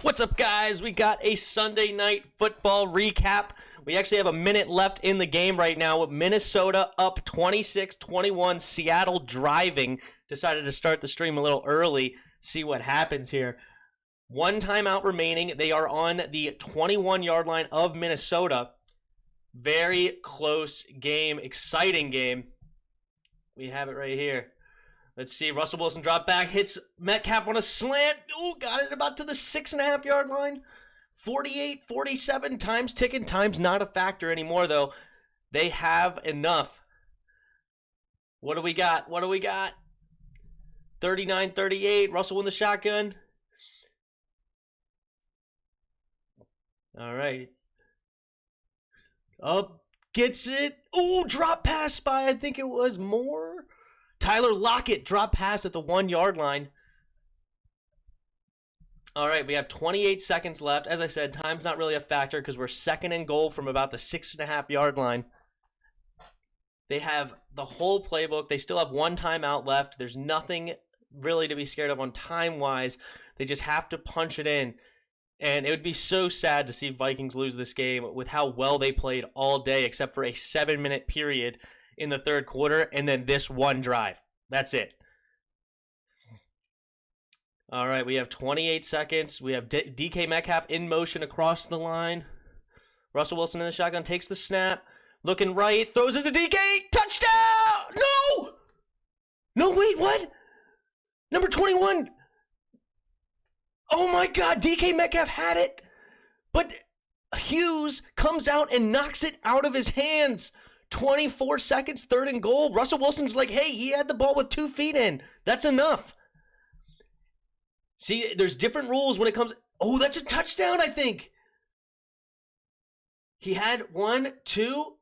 What's up, guys? We got a Sunday night football recap. We actually have a minute left in the game right now with Minnesota up 26-21. Seattle driving. Decided to start the stream a little early. See what happens here. One timeout remaining. They are on the 21-yard line of Minnesota. Very close game. Exciting game. We have it right here. Let's see. Russell Wilson drop back. Hits Metcalf on a slant. Ooh, got it about to the 6.5-yard line. 48, 47. Time's ticking. Time's not a factor anymore, though. They have enough. What do we got? 39-38. Russell in the shotgun. All right. Up. Gets it. Ooh, drop pass by, I think it was Moore. Tyler Lockett drop pass at the 1-yard line. All right, we have 28 seconds left. As I said, time's not really a factor because we're second and goal from about the 6.5-yard line. They have the whole playbook. They still have one timeout left. There's nothing really to be scared of on time-wise. They just have to punch it in. And it would be so sad to see Vikings lose this game with how well they played all day, except for a 7-minute period in the third quarter, and then this one drive. That's it. All right, we have 28 seconds. We have DK Metcalf in motion across the line. Russell Wilson in the shotgun takes the snap. Looking right, throws it to DK. Touchdown! No! No, wait, what? Number 21. Oh, my God. DK Metcalf had it. But Hughes comes out and knocks it out of his hands. 24 seconds, third and goal. Russell Wilson's like, hey, he had the ball with 2 feet in. That's enough. See, there's different rules when it comes. Oh, that's a touchdown, I think. He had 1, 2.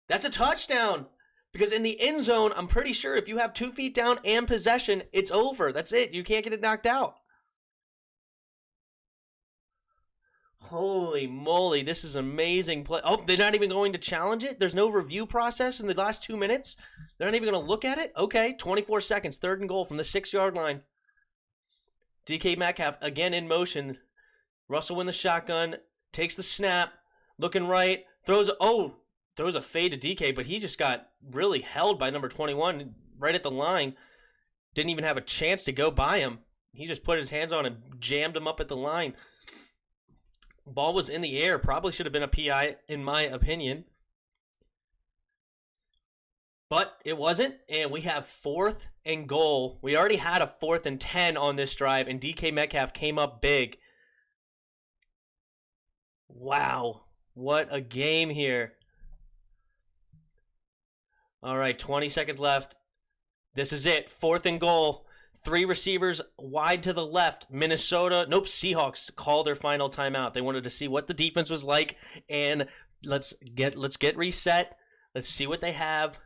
That's a touchdown. Because in the end zone, I'm pretty sure if you have 2 feet down and possession, it's over. That's it. You can't get it knocked out. Holy moly, this is amazing play. Oh, they're not even going to challenge it? There's no review process in the last 2 minutes? They're not even going to look at it? Okay, 24 seconds, third and goal from the 6-yard line. DK Metcalf again in motion. Russell in the shotgun, takes the snap, looking right, throws a fade to DK, but he just got really held by number 21 right at the line. Didn't even have a chance to go by him. He just put his hands on and jammed him up at the line. Ball was in the air. Probably should have been a PI, in my opinion. But it wasn't, and we have 4th and goal. We already had a 4th and 10 on this drive, and DK Metcalf came up big. Wow, what a game here. All right, 20 seconds left. This is it, 4th and goal. 3 receivers wide to the left. Minnesota, Seahawks call their final timeout. They wanted to see what the defense was like, and let's get reset. Let's see what they have.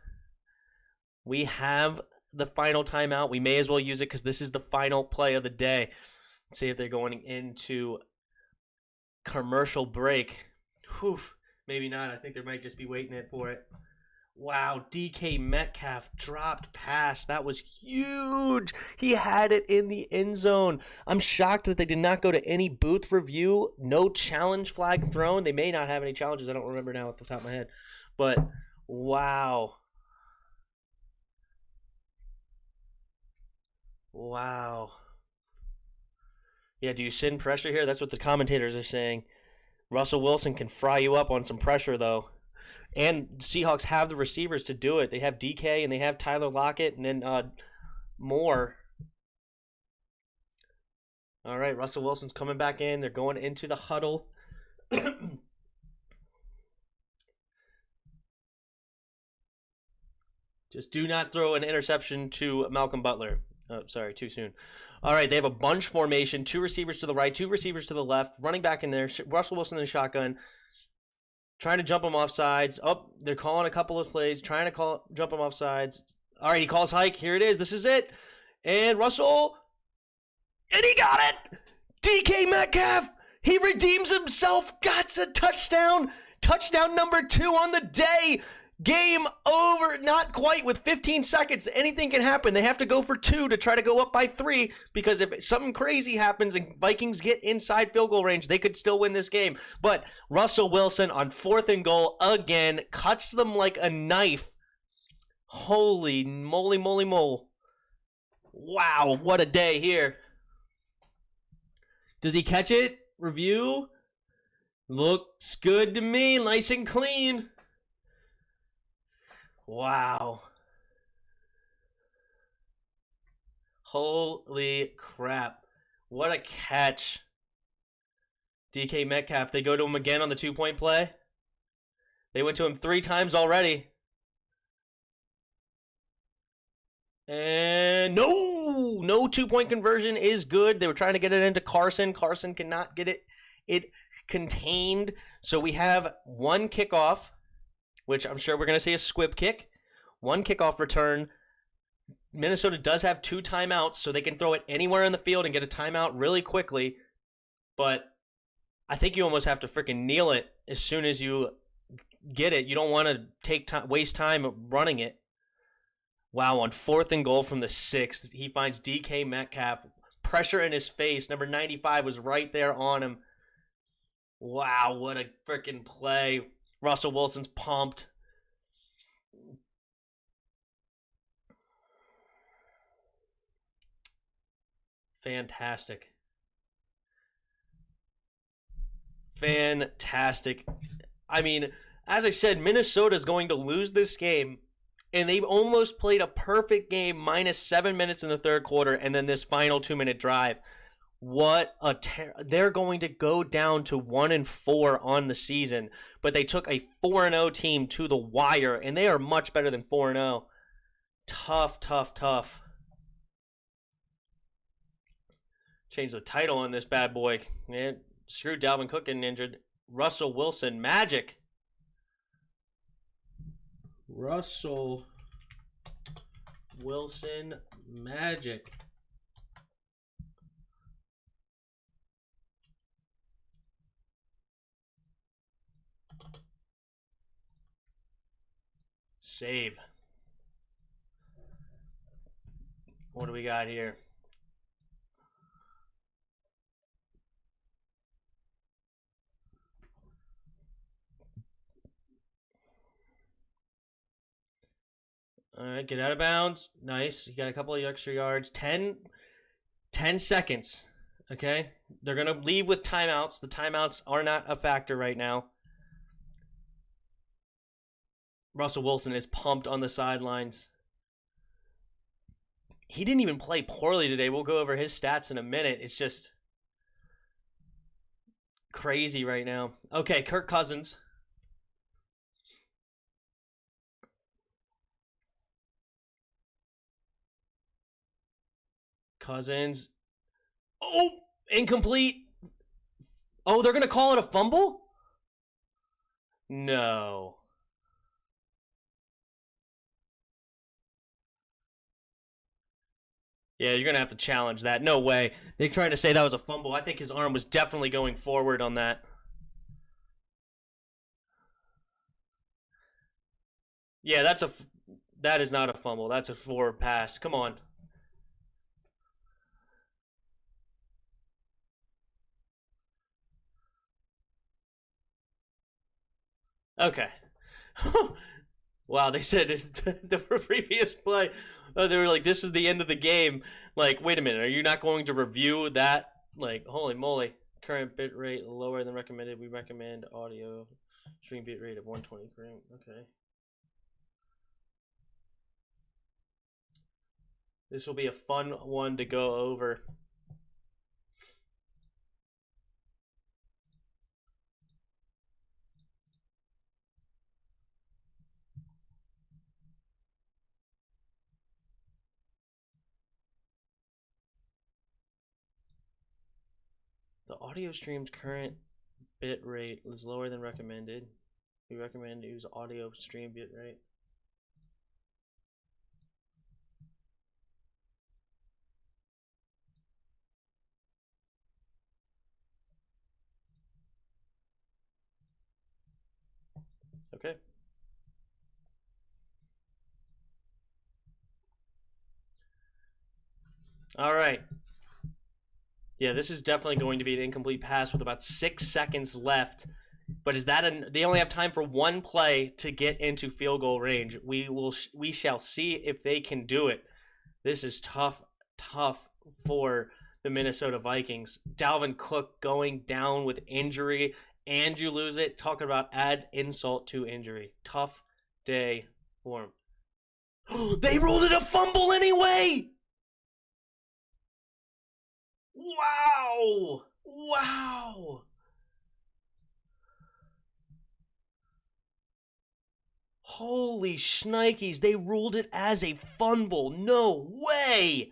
We have the final timeout. We may as well use it because this is the final play of the day. Let's see if they're going into commercial break. Whew, maybe not. I think they might just be waiting for it. Wow, DK Metcalf dropped pass. That was huge. He had it in the end zone. I'm shocked that they did not go to any booth review. No challenge flag thrown. They may not have any challenges. I don't remember now off the top of my head. But, wow. Wow. Yeah, do you send pressure here? That's what the commentators are saying. Russell Wilson can fry you up on some pressure, though. And Seahawks have the receivers to do it. They have DK and they have Tyler Lockett and then Moore. All right, Russell Wilson's coming back in. They're going into the huddle. Just do not throw an interception to Malcolm Butler. Oh, sorry, too soon. All right, they have a bunch formation. 2 receivers to the right, 2 receivers to the left. Running back in there. Russell Wilson in the shotgun. Trying to jump him off sides. Oh, they're calling a couple of plays. Trying to jump him off sides. All right, he calls hike. Here it is. This is it. And Russell. And he got it. DK Metcalf. He redeems himself. Got a touchdown. Touchdown number 2 on the day. Game over. Not quite with 15 seconds. Anything can happen. They have to go for 2 to try to go up by 3 because if something crazy happens and Vikings get inside field goal range, they could still win this game. But Russell Wilson on 4th and goal again cuts them like a knife. Holy moly, moly, mole. Wow, what a day here. Does he catch it? Review. Looks good to me. Nice and clean. Wow. Holy crap. What a catch. DK Metcalf. They go to him again on the 2-point play. They went to him 3 times already. And no 2-point conversion is good. They were trying to get it into Carson. Carson cannot get it contained. So we have 1 kickoff, which I'm sure we're going to see a squib kick. 1 kickoff return. Minnesota does have 2 timeouts, so they can throw it anywhere in the field and get a timeout really quickly. But I think you almost have to freaking kneel it as soon as you get it. You don't want to waste time running it. Wow, on 4th and goal from the 6, he finds DK Metcalf. Pressure in his face. Number 95 was right there on him. Wow, what a freaking play. Russell Wilson's pumped. Fantastic. Fantastic. I mean, as I said, Minnesota's going to lose this game. And they've almost played a perfect game minus 7 minutes in the 3rd quarter and then this final 2-minute drive. What a they're going to go down to 1-4 on the season, but they took a 4-0 team to the wire, and they are much better than 4-0. Tough, tough, tough. Change the title on this bad boy. Man, screw Dalvin Cook getting injured. Russell Wilson, magic. Russell Wilson magic. Save. What do we got here? All right, get out of bounds. Nice. You got a couple of extra yards. 10 seconds. Okay? They're going to leave with timeouts. The timeouts are not a factor right now. Russell Wilson is pumped on the sidelines. He didn't even play poorly today. We'll go over his stats in a minute. It's just crazy right now. Okay, Kirk Cousins. Cousins. Oh, incomplete. Oh, they're going to call it a fumble? No. Yeah, you're going to have to challenge that. No way. They're trying to say that was a fumble. I think his arm was definitely going forward on that. Yeah, that is not a fumble. That's a forward pass. Come on. Okay. Wow, they said the previous play, they were like, this is the end of the game. Like, wait a minute, are you not going to review that? Like, holy moly. Current bit rate lower than recommended. We recommend audio stream bit rate of 120 frame. Okay. This will be a fun one to go over. The audio stream's current bit rate is lower than recommended. We recommend to use audio stream bit rate. Okay. All right. Yeah, this is definitely going to be an incomplete pass with about 6 seconds left. But is that they only have time for one play to get into field goal range. We shall see if they can do it. This is tough for the Minnesota Vikings. Dalvin Cook going down with injury, and you lose it. Talking about add insult to injury. Tough day for him. They ruled it a fumble anyway! Wow! Wow! Holy shnikes, they ruled it as a fumble. No way!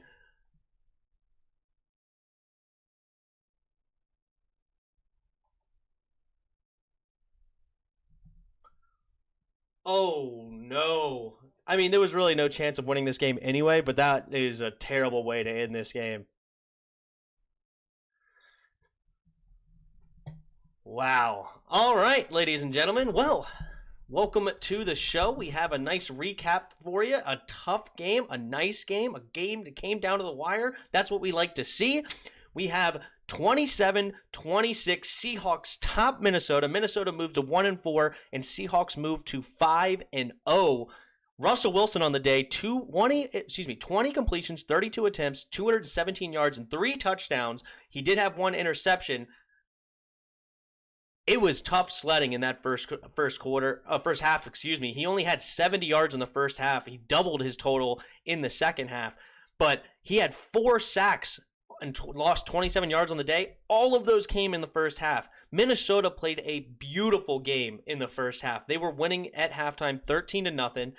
Oh, no. I mean, there was really no chance of winning this game anyway, but that is a terrible way to end this game. Wow. All right, ladies and gentlemen. Well, welcome to the show. We have a nice recap for you. A tough game, a nice game, a game that came down to the wire. That's what we like to see. We have 27-26 Seahawks top Minnesota. Minnesota moved to 1-4, and Seahawks moved to 5-0. Russell Wilson on the day, 20 completions, 32 attempts, 217 yards, and 3 touchdowns. He did have 1 interception. It was tough sledding in that first half. He only had 70 yards in the first half. He doubled his total in the second half, but he had 4 sacks and lost 27 yards on the day. All of those came in the first half. Minnesota played a beautiful game in the first half. They were winning at halftime 13-0.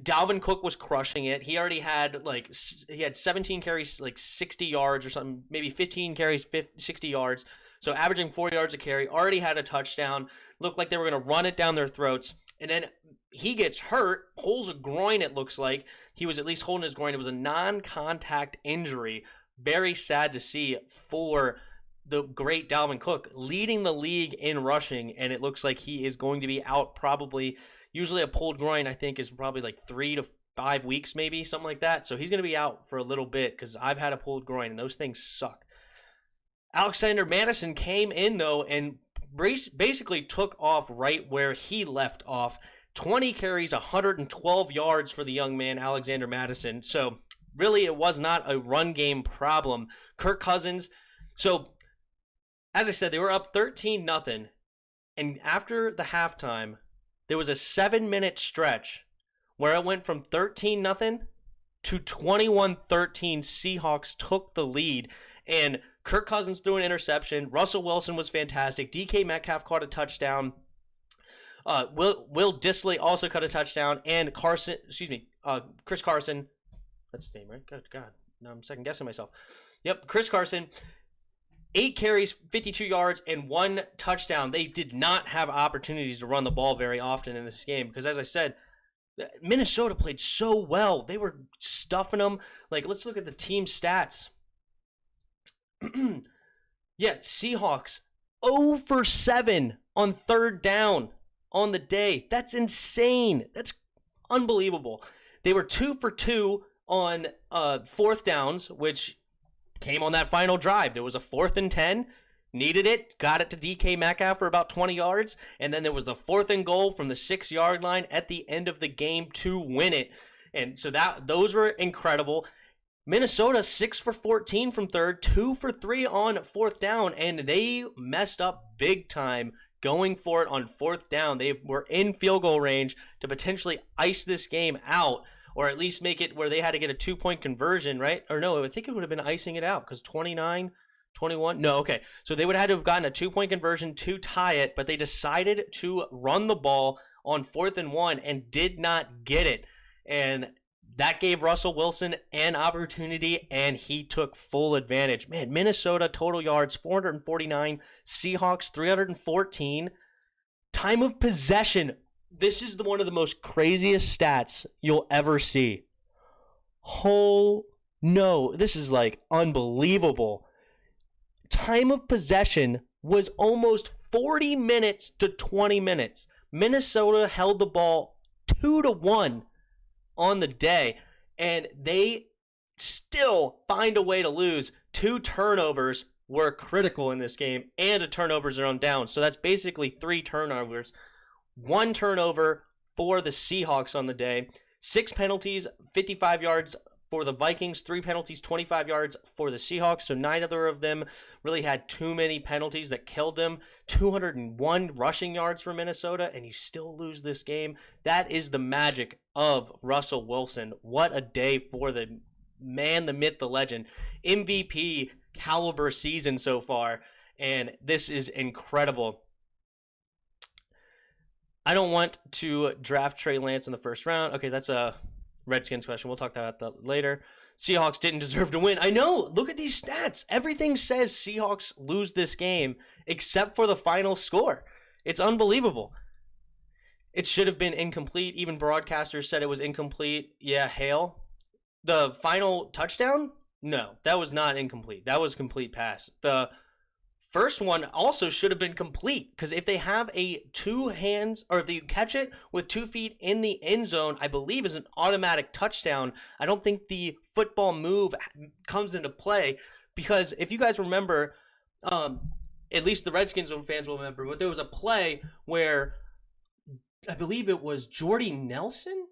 Dalvin Cook was crushing it. He already had 17 carries, 60 yards or something, maybe 15 carries, 60 yards. So averaging 4 yards a carry, already had a touchdown. Looked like they were going to run it down their throats. And then he gets hurt, pulls a groin, it looks like. He was at least holding his groin. It was a non-contact injury. Very sad to see for the great Dalvin Cook, leading the league in rushing, and it looks like he is going to be out probably. Usually a pulled groin, I think, is probably 3 to 5 weeks, maybe, something like that. So he's going to be out for a little bit because I've had a pulled groin, and those things suck. Alexander Mattison came in, though, and basically took off right where he left off. 20 carries, 112 yards for the young man, Alexander Mattison. So really, it was not a run game problem. Kirk Cousins, so as I said, they were up 13-0, and after the halftime, there was a 7-minute stretch where it went from 13-0 to 21-13. Seahawks took the lead, and Kirk Cousins threw an interception. Russell Wilson was fantastic. DK Metcalf caught a touchdown. Will Dissly also caught a touchdown, and Chris Carson. That's his name, right? Good God. Now I'm second guessing myself. Yep, Chris Carson. 8 carries, 52 yards, and 1 touchdown. They did not have opportunities to run the ball very often in this game because, as I said, Minnesota played so well. They were stuffing them. Let's look at the team stats. Yeah, Seahawks 0 for 7 on 3rd down on the day. That's insane. That's unbelievable. They were 2 for 2 on 4th downs, which came on that final drive. There was a 4th and 10, needed it, got it to DK Metcalf for about 20 yards, and then there was the 4th and goal from the 6-yard line at the end of the game to win it. And so those were incredible. Minnesota 6 for 14 from 3rd, 2 for 3 on 4th down, and they messed up big time going for it on 4th down. They were in field goal range to potentially ice this game out, or at least make it where they had to get a 2-point conversion, right? Or no, I think it would have been icing it out because 29, 21. No, okay. So they would have had to have gotten a 2-point conversion to tie it, but they decided to run the ball on 4th and 1 and did not get it. And that gave Russell Wilson an opportunity, and he took full advantage. Man, Minnesota total yards 449, Seahawks 314. Time of possession. This is one of the most craziest stats you'll ever see. Oh, no. This is unbelievable. Time of possession was almost 40 minutes to 20 minutes. Minnesota held the ball 2-1 on the day, and they still find a way to lose. 2 turnovers were critical in this game, and a turnover's their own down. So that's basically 3 turnovers. 1 turnover for the Seahawks on the day. 6 penalties, 55 yards for the Vikings. 3 penalties, 25 yards for the Seahawks. So neither of them really had too many penalties that killed them. 201 rushing yards for Minnesota, and you still lose this game. That is the magic of Russell Wilson. What a day for the man, the myth, the legend. MVP caliber season so far, and this is incredible. I don't want to draft Trey Lance in the first round. Okay, that's a Redskins question. We'll talk about that later. Seahawks didn't deserve to win. I know. Look at these stats. Everything says Seahawks lose this game except for the final score. It's unbelievable. It should have been incomplete. Even broadcasters said it was incomplete. Yeah, hail. The final touchdown? No, that was not incomplete. That was complete pass. The first one also should have been complete, because if they have a 2 hands, or if you catch it with 2 feet in the end zone, I believe is an automatic touchdown. I don't think the football move comes into play, because if you guys remember, at least the Redskins fans will remember, but there was a play where I believe it was Jordy Nelson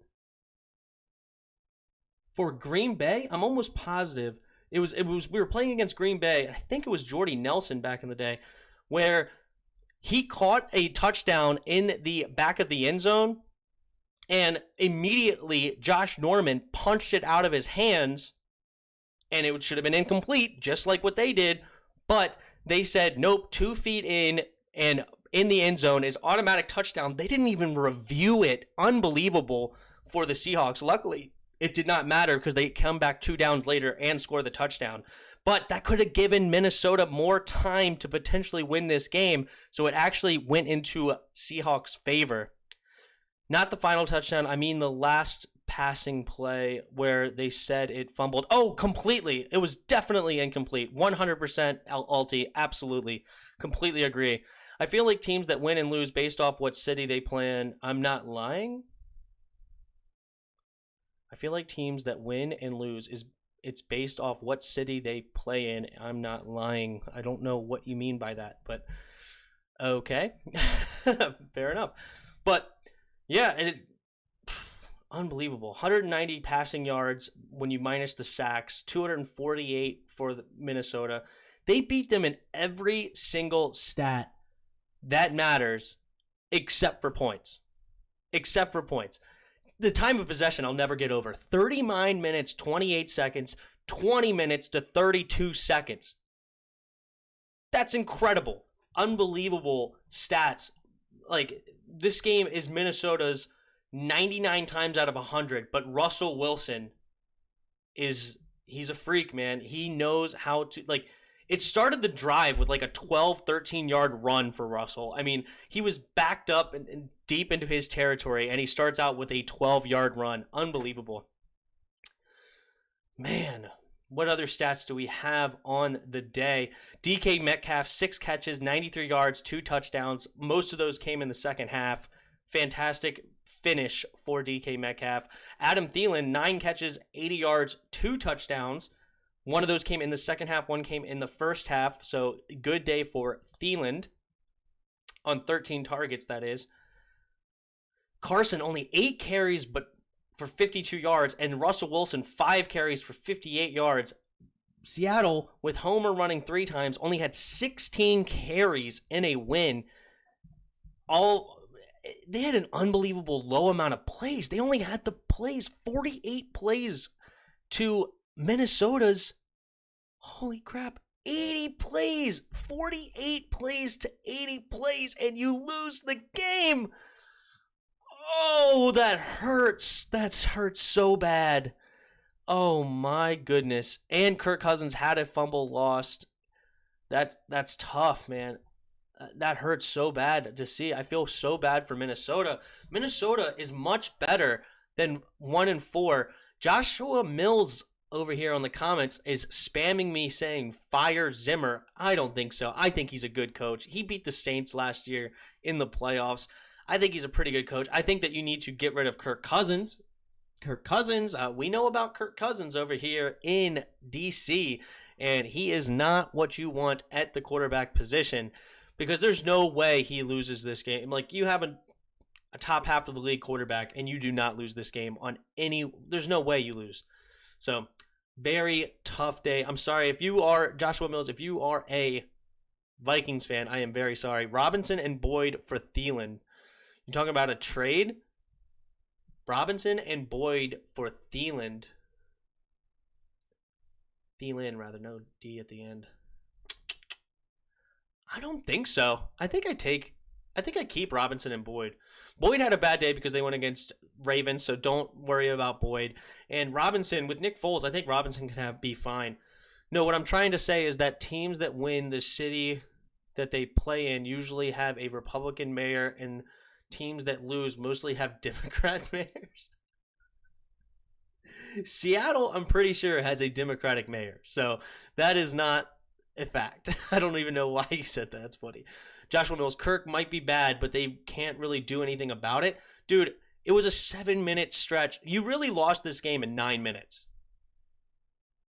for Green Bay. I'm almost positive. It was we were playing against Green Bay, and I think it was Jordy Nelson back in the day, where he caught a touchdown in the back of the end zone, and immediately Josh Norman punched it out of his hands, and it should have been incomplete, just like what they did, but they said, nope, 2 feet in, and in the end zone is automatic touchdown. They didn't even review it. Unbelievable for the Seahawks. Luckily, it did not matter, because they come back 2 downs later and score the touchdown. But that could have given Minnesota more time to potentially win this game, so it actually went into Seahawks' favor. Not the final touchdown, I mean the last passing play where they said it fumbled. Oh, completely. It was definitely incomplete. 100% Alti, absolutely. Completely agree. I feel like teams that win and lose based off what city they play in, I'm not lying. I feel like teams that win and lose, it's based off what city they play in. I'm not lying. I don't know what you mean by that, but okay. Fair enough. But yeah, and unbelievable. 190 passing yards when you minus the sacks, 248 for Minnesota. They beat them in every single stat that matters except for points. Except for points. The time of possession I'll never get over. 39 minutes, 28 seconds, 20 minutes to 32 seconds. That's incredible. Unbelievable stats. Like, this game is Minnesota's 99 times out of 100, but Russell Wilson he's a freak, man. He knows how to, like, it started the drive with like a 12, 13-yard run for Russell. I mean, he was backed up and deep into his territory, and he starts out with a 12-yard run. Unbelievable. Man, what other stats do we have on the day? DK Metcalf, 6 catches, 93 yards, 2 touchdowns. Most of those came in the second half. Fantastic finish for DK Metcalf. Adam Thielen, 9 catches, 80 yards, 2 touchdowns. One of those came in the second half, one came in the first half. So good day for Thielen on 13 targets, that is. Carson, only 8 carries but for 52 yards, and Russell Wilson, 5 carries for 58 yards. Seattle, with Homer running 3 times, only had 16 carries in a win. They had an unbelievable low amount of plays. They only had the plays, 48 plays to Minnesota's, holy crap, 80 plays, 48 plays to 80 plays, and you lose the game. Oh, that hurts. That hurts so bad. Oh my goodness. And Kirk Cousins had a fumble lost. That's tough, man. That hurts so bad to see. I feel so bad for Minnesota. Minnesota is much better than 1-4. Joshua Mills over here on the comments is spamming me saying fire Zimmer. I don't think so. I think he's a good coach. He beat the Saints last year in the playoffs. I think he's a pretty good coach. I think that you need to get rid of Kirk Cousins. Kirk Cousins. We know about Kirk Cousins over here in DC, and he is not what you want at the quarterback position because there's no way he loses this game. Like, you have a top half of the league quarterback, and you do not lose this game on any. There's no way you lose. So, very tough day. I'm sorry if you are Joshua Mills. If you are a Vikings fan, I am very sorry. Robinson and Boyd for Thielen. You talking about a trade? Robinson and Boyd for Thielen. Thielen, rather, no D at the end. I don't think so. I think I keep Robinson and Boyd. Boyd had a bad day because they went against Ravens, so don't worry about Boyd. And Robinson, with Nick Foles, I think Robinson can be fine. No, what I'm trying to say is that teams that win the city that they play in usually have a Republican mayor, and teams that lose mostly have Democrat mayors. Seattle, I'm pretty sure, has a Democratic mayor. So that is not a fact. I don't even know why you said that. That's funny. Joshua Mills, Kirk might be bad, but they can't really do anything about it. Dude, it was a 7-minute stretch. You really lost this game in 9 minutes.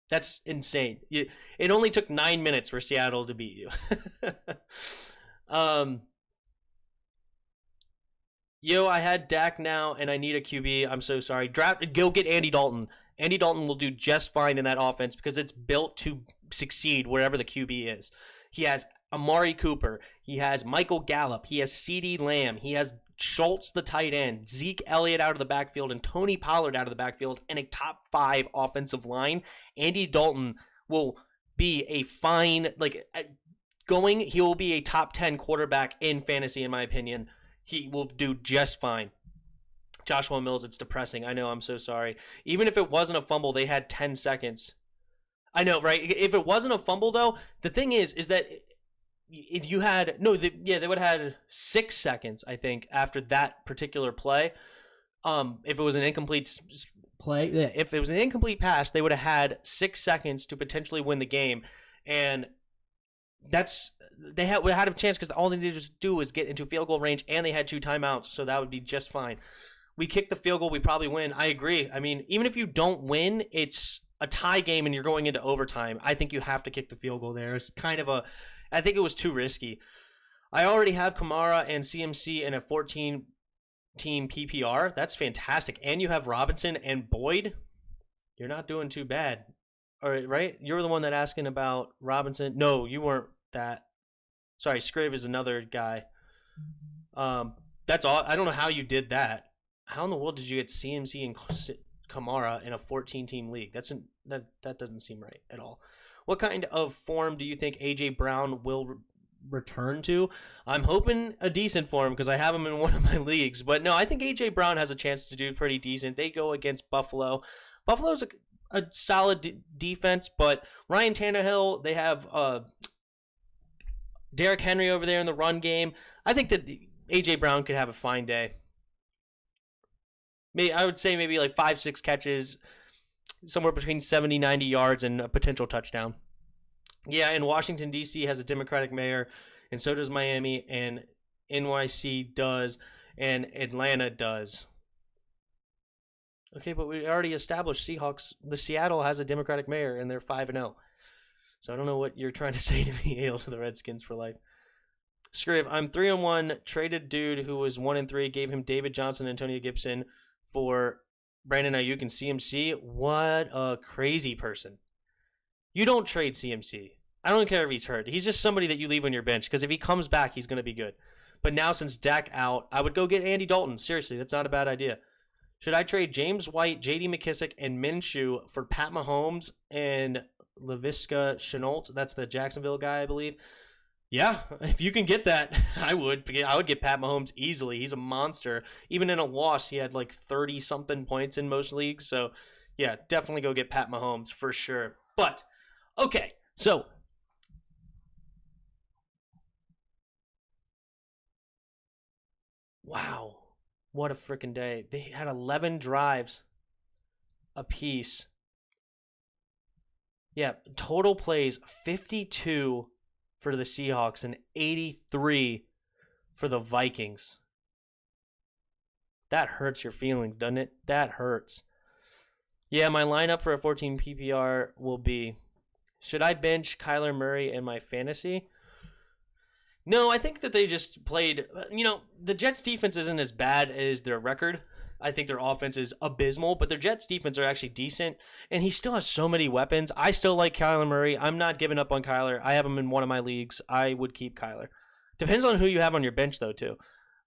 That's insane. It only took 9 minutes for Seattle to beat you. Yo, I had Dak now, and I need a QB. I'm so sorry. Go get Andy Dalton. Andy Dalton will do just fine in that offense because it's built to succeed wherever the QB is. He has Amari Cooper. He has Michael Gallup. He has CeeDee Lamb. He has Schultz, the tight end, Zeke Elliott out of the backfield, and Tony Pollard out of the backfield, and a top 5 offensive line. Andy Dalton will be a fine, he will be a top 10 quarterback in fantasy, in my opinion. He will do just fine. Joshua Mills, it's depressing. I know, I'm so sorry. Even if it wasn't a fumble, they had 10 seconds. I know, right? If it wasn't a fumble, though, the thing is that if you had they would have had 6 seconds, I think, after that particular play. If it was an incomplete play, if it was an incomplete pass, they would have had 6 seconds to potentially win the game, and they had a chance because all they needed to do was get into field goal range, and they had 2 timeouts, so that would be just fine. We kick the field goal, we probably win. I agree. I mean, even if you don't win, it's a tie game and you're going into overtime. I think you have to kick the field goal there. It's kind of I think it was too risky. I already have Kamara and CMC in a 14-team PPR. That's fantastic. And you have Robinson and Boyd. You're not doing too bad. All right, right? You're the one that asking about Robinson. No, you weren't that. Sorry, Scriv is another guy. That's all. I don't know how you did that. How in the world did you get CMC and Kamara in a 14-team league? That doesn't seem right at all. What kind of form do you think A.J. Brown will return to? I'm hoping a decent form because I have him in one of my leagues. But no, I think A.J. Brown has a chance to do pretty decent. They go against Buffalo. Buffalo's a solid defense, but Ryan Tannehill, they have Derrick Henry over there in the run game. I think that A.J. Brown could have a fine day. I would say maybe like 5-6 catches, somewhere between 70, 90 yards, and a potential touchdown. Yeah, and Washington, D.C. has a Democratic mayor, and so does Miami, and NYC does, and Atlanta does. Okay, but we already established Seahawks. The Seattle has a Democratic mayor, and they're 5-0. So I don't know what you're trying to say to me, hail to the Redskins for life. Scriv, I'm 3-1, traded dude who was 1-3, gave him David Johnson, Antonio Gibson for Brandon Ayuk and CMC. What a crazy person. You don't trade CMC. I don't care if he's hurt. He's just somebody that you leave on your bench because if he comes back, he's going to be good. But now since Dak out, I would go get Andy Dalton. Seriously, that's not a bad idea. Should I trade James White, J.D. McKissick, and Minshew for Pat Mahomes and Laviska Shenault? That's the Jacksonville guy, I believe. Yeah, if you can get that, I would get Pat Mahomes easily. He's a monster. Even in a loss, he had like 30-something points in most leagues. So, yeah, definitely go get Pat Mahomes for sure. But, okay, so wow, what a freaking day. They had 11 drives apiece. Yeah, total plays, 52 for the Seahawks and 83 for the Vikings. That hurts your feelings, doesn't it? That hurts. Yeah, my lineup for a 14 PPR will be, should I bench Kyler Murray in my fantasy? No, I think that they just played, the Jets defense isn't as bad as their record. I think their offense is abysmal, but their Jets defense are actually decent, and he still has so many weapons. I still like Kyler Murray. I'm not giving up on Kyler. I have him in one of my leagues. I would keep Kyler. Depends on who you have on your bench, though, too.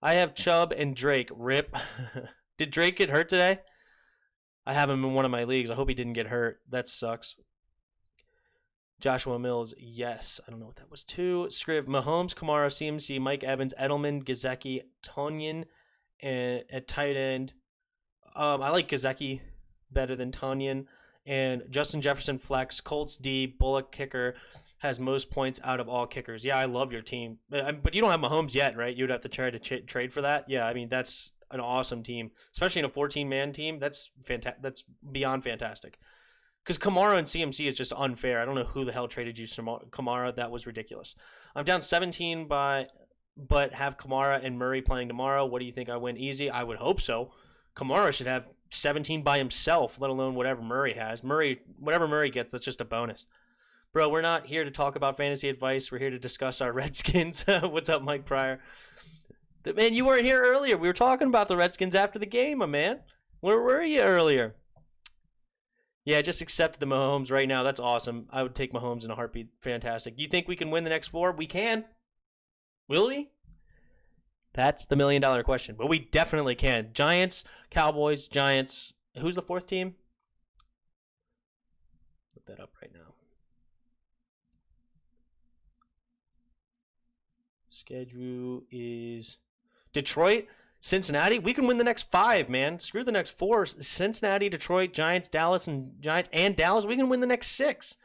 I have Chubb and Drake. Rip. Did Drake get hurt today? I have him in one of my leagues. I hope he didn't get hurt. That sucks. Joshua Mills, yes. I don't know what that was. 2. Scriv, Mahomes, Kamara, CMC, Mike Evans, Edelman, Gesicki, Tonyan, and at tight end. I like Gesicki better than Tonyan. And Justin Jefferson, flex. Colts D, Bullock, kicker, has most points out of all kickers. Yeah, I love your team. But you don't have Mahomes yet, right? You would have to try to trade for that. Yeah, I mean, that's an awesome team. Especially in a 14-man team. That's fantastic. That's beyond fantastic. Because Kamara and CMC is just unfair. I don't know who the hell traded you Kamara. That was ridiculous. I'm down 17 but have Kamara and Murray playing tomorrow. What do you think? I win easy? I would hope so. Kamara should have 17 by himself, let alone whatever Murray has. Whatever Murray gets, that's just a bonus. Bro, we're not here to talk about fantasy advice. We're here to discuss our Redskins. What's up, Mike Pryor? Man, you weren't here earlier. We were talking about the Redskins after the game, my man. Where were you earlier? Yeah, just accept the Mahomes right now. That's awesome. I would take Mahomes in a heartbeat. Fantastic. You think we can win the next 4? We can. Will we? That's the $1 million question. But we definitely can. Giants, Cowboys, Giants. Who's the 4th team? Look that up right now. Schedule is Detroit, Cincinnati. We can win the next 5, man. Screw the next 4. Cincinnati, Detroit, Giants, Dallas, and Dallas. We can win the next 6.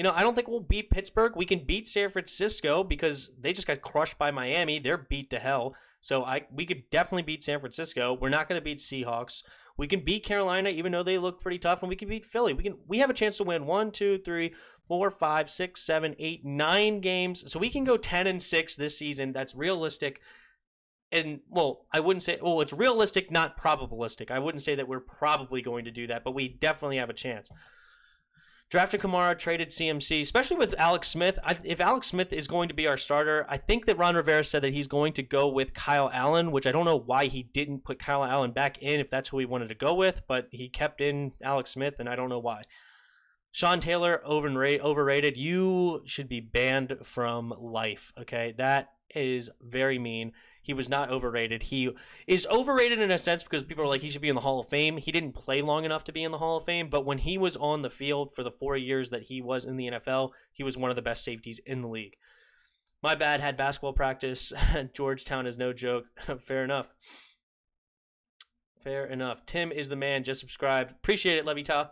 I don't think we'll beat Pittsburgh. We can beat San Francisco because they just got crushed by Miami. They're beat to hell. So we could definitely beat San Francisco. We're not going to beat Seahawks. We can beat Carolina, even though they look pretty tough, and we can beat Philly. We have a chance to win 1, 2, 3, 4, 5, 6, 7, 8, 9 games. So we can go 10-6 this season. That's realistic. And, I wouldn't say, it's realistic, not probabilistic. I wouldn't say that we're probably going to do that, but we definitely have a chance. Drafted Kamara, traded CMC, especially with Alex Smith. If Alex Smith is going to be our starter, I think that Ron Rivera said that he's going to go with Kyle Allen, which I don't know why he didn't put Kyle Allen back in if that's who he wanted to go with, but he kept in Alex Smith, and I don't know why. Sean Taylor, overrated. You should be banned from life, okay? That is very mean. He was not overrated. He is overrated in a sense because people are like, he should be in the Hall of Fame. He didn't play long enough to be in the Hall of Fame, but when he was on the field for the 4 years that he was in the NFL, he was one of the best safeties in the league. My bad, had basketball practice. Georgetown is no joke. Fair enough. Fair enough. Tim is the man. Just subscribed. Appreciate it, Levita.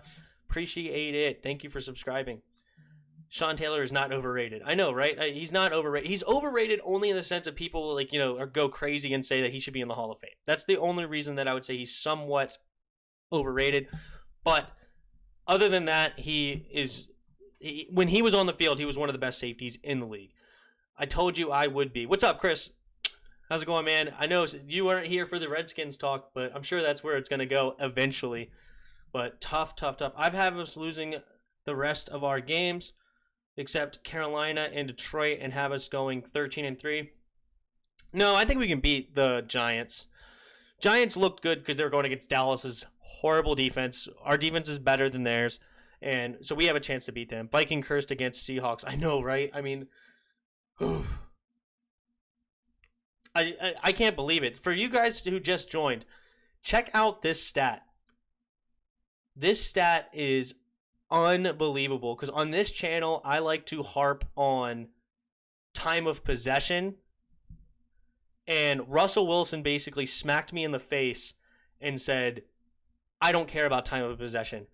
Appreciate it. Thank you for subscribing. Sean Taylor is not overrated. I know, right? He's not overrated. He's overrated only in the sense of people go crazy and say that he should be in the Hall of Fame. That's the only reason that I would say he's somewhat overrated. But other than that, when he was on the field, he was one of the best safeties in the league. I told you I would be. What's up, Chris? How's it going, man? I know you weren't here for the Redskins talk, but I'm sure that's where it's going to go eventually. But tough. I've had us losing the rest of our games, except Carolina and Detroit, and have us going 13-3. No, I think we can beat the Giants. Giants looked good because they were going against Dallas's horrible defense. Our defense is better than theirs, and so we have a chance to beat them. Viking cursed against Seahawks. I know, right? I mean, I can't believe it. For you guys who just joined, check out this stat. This stat is unbelievable because on this channel I like to harp on time of possession, and Russell Wilson basically smacked me in the face and said, I don't care about time of possession.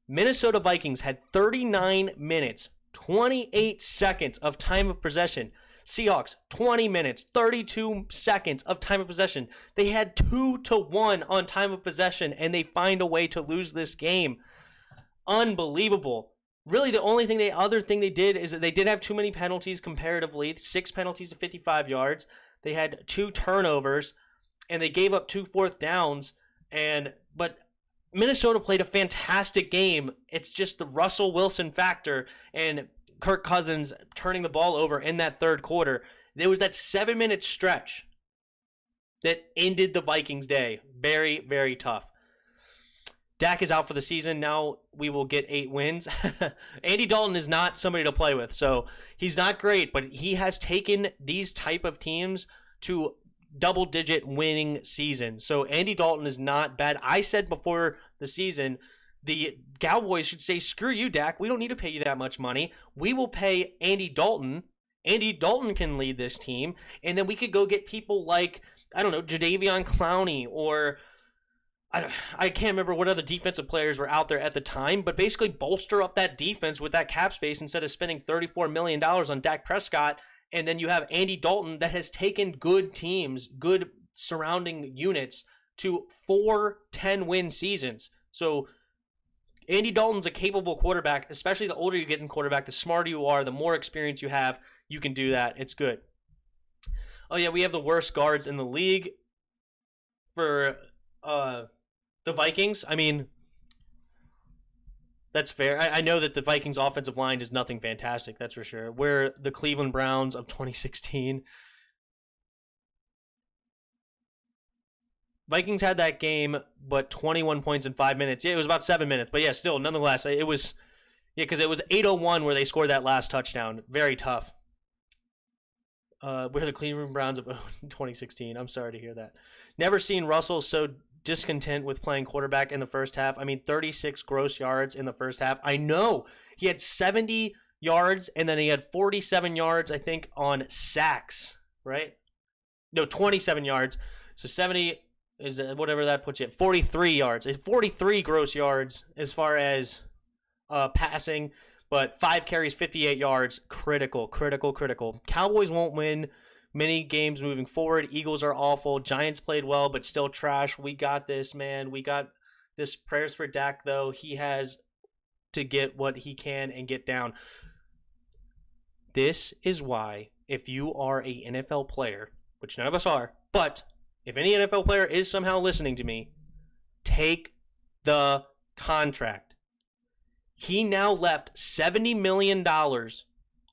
Minnesota Vikings had 39 minutes 28 seconds of time of possession. Seahawks 20 minutes 32 seconds of time of possession. They had 2-1 on time of possession, and they find a way to lose this game. Unbelievable. Really, the only other thing they did is that they did have too many penalties comparatively. 6 penalties to 55 yards. They had 2 turnovers, and they gave up 2 fourth downs. But Minnesota played a fantastic game. It's just the Russell Wilson factor and Kirk Cousins turning the ball over in that third quarter. There was that 7-minute stretch that ended the Vikings' day. Very, very tough. Dak is out for the season. Now we will get 8 wins. Andy Dalton is not somebody to play with, so he's not great, but he has taken these type of teams to double-digit winning seasons. So Andy Dalton is not bad. I said before the season, the Cowboys should say, screw you, Dak. We don't need to pay you that much money. We will pay Andy Dalton. Andy Dalton can lead this team, and then we could go get people like, I don't know, Jadeveon Clowney, or I can't remember what other defensive players were out there at the time, but basically bolster up that defense with that cap space instead of spending $34 million on Dak Prescott. And then you have Andy Dalton that has taken good teams, good surrounding units to 4 10-win seasons. So Andy Dalton's a capable quarterback, especially the older you get in quarterback, the smarter you are, the more experience you have, you can do that. It's good. Oh, yeah, we have the worst guards in the league for the Vikings. I mean, that's fair. I know that the Vikings offensive line is nothing fantastic, that's for sure. We're the Cleveland Browns of 2016. Vikings had that game, but 21 points in 5 minutes. Yeah, it was about 7 minutes, but yeah, still, nonetheless, it was, because it was 8:01 where they scored that last touchdown. Very tough. We're the Cleveland Browns of 2016. I'm sorry to hear that. Never seen Russell so discontent with playing quarterback in the first half. I mean, 36 gross yards in the first half. I know. He had 70 yards, and then he had 47 yards, I think, on sacks, right? No, 27 yards. So 70 is whatever that puts you at. 43 yards. It's 43 gross yards as far as passing, but 5 carries, 58 yards. Critical. Cowboys won't win many games moving forward. Eagles are awful. Giants played well, but still trash. We got this, man. We got this. Prayers for Dak, though. He has to get what he can and get down. This is why, if you are a NFL player, which none of us are, but if any NFL player is somehow listening to me, take the contract. He now left $70 million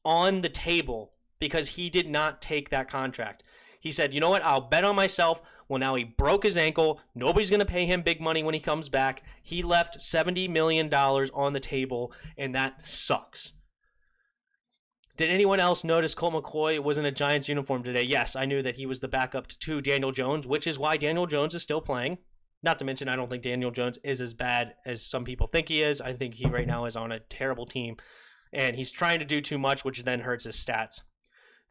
on the table because he did not take that contract. He said, you know what, I'll bet on myself. Well, now he broke his ankle. Nobody's going to pay him big money when he comes back. He left $70 million on the table, and that sucks. Did anyone else notice Colt McCoy was in a Giants uniform today? Yes, I knew that he was the backup to Daniel Jones, which is why Daniel Jones is still playing. Not to mention, I don't think Daniel Jones is as bad as some people think he is. I think he right now is on a terrible team, and he's trying to do too much, which then hurts his stats.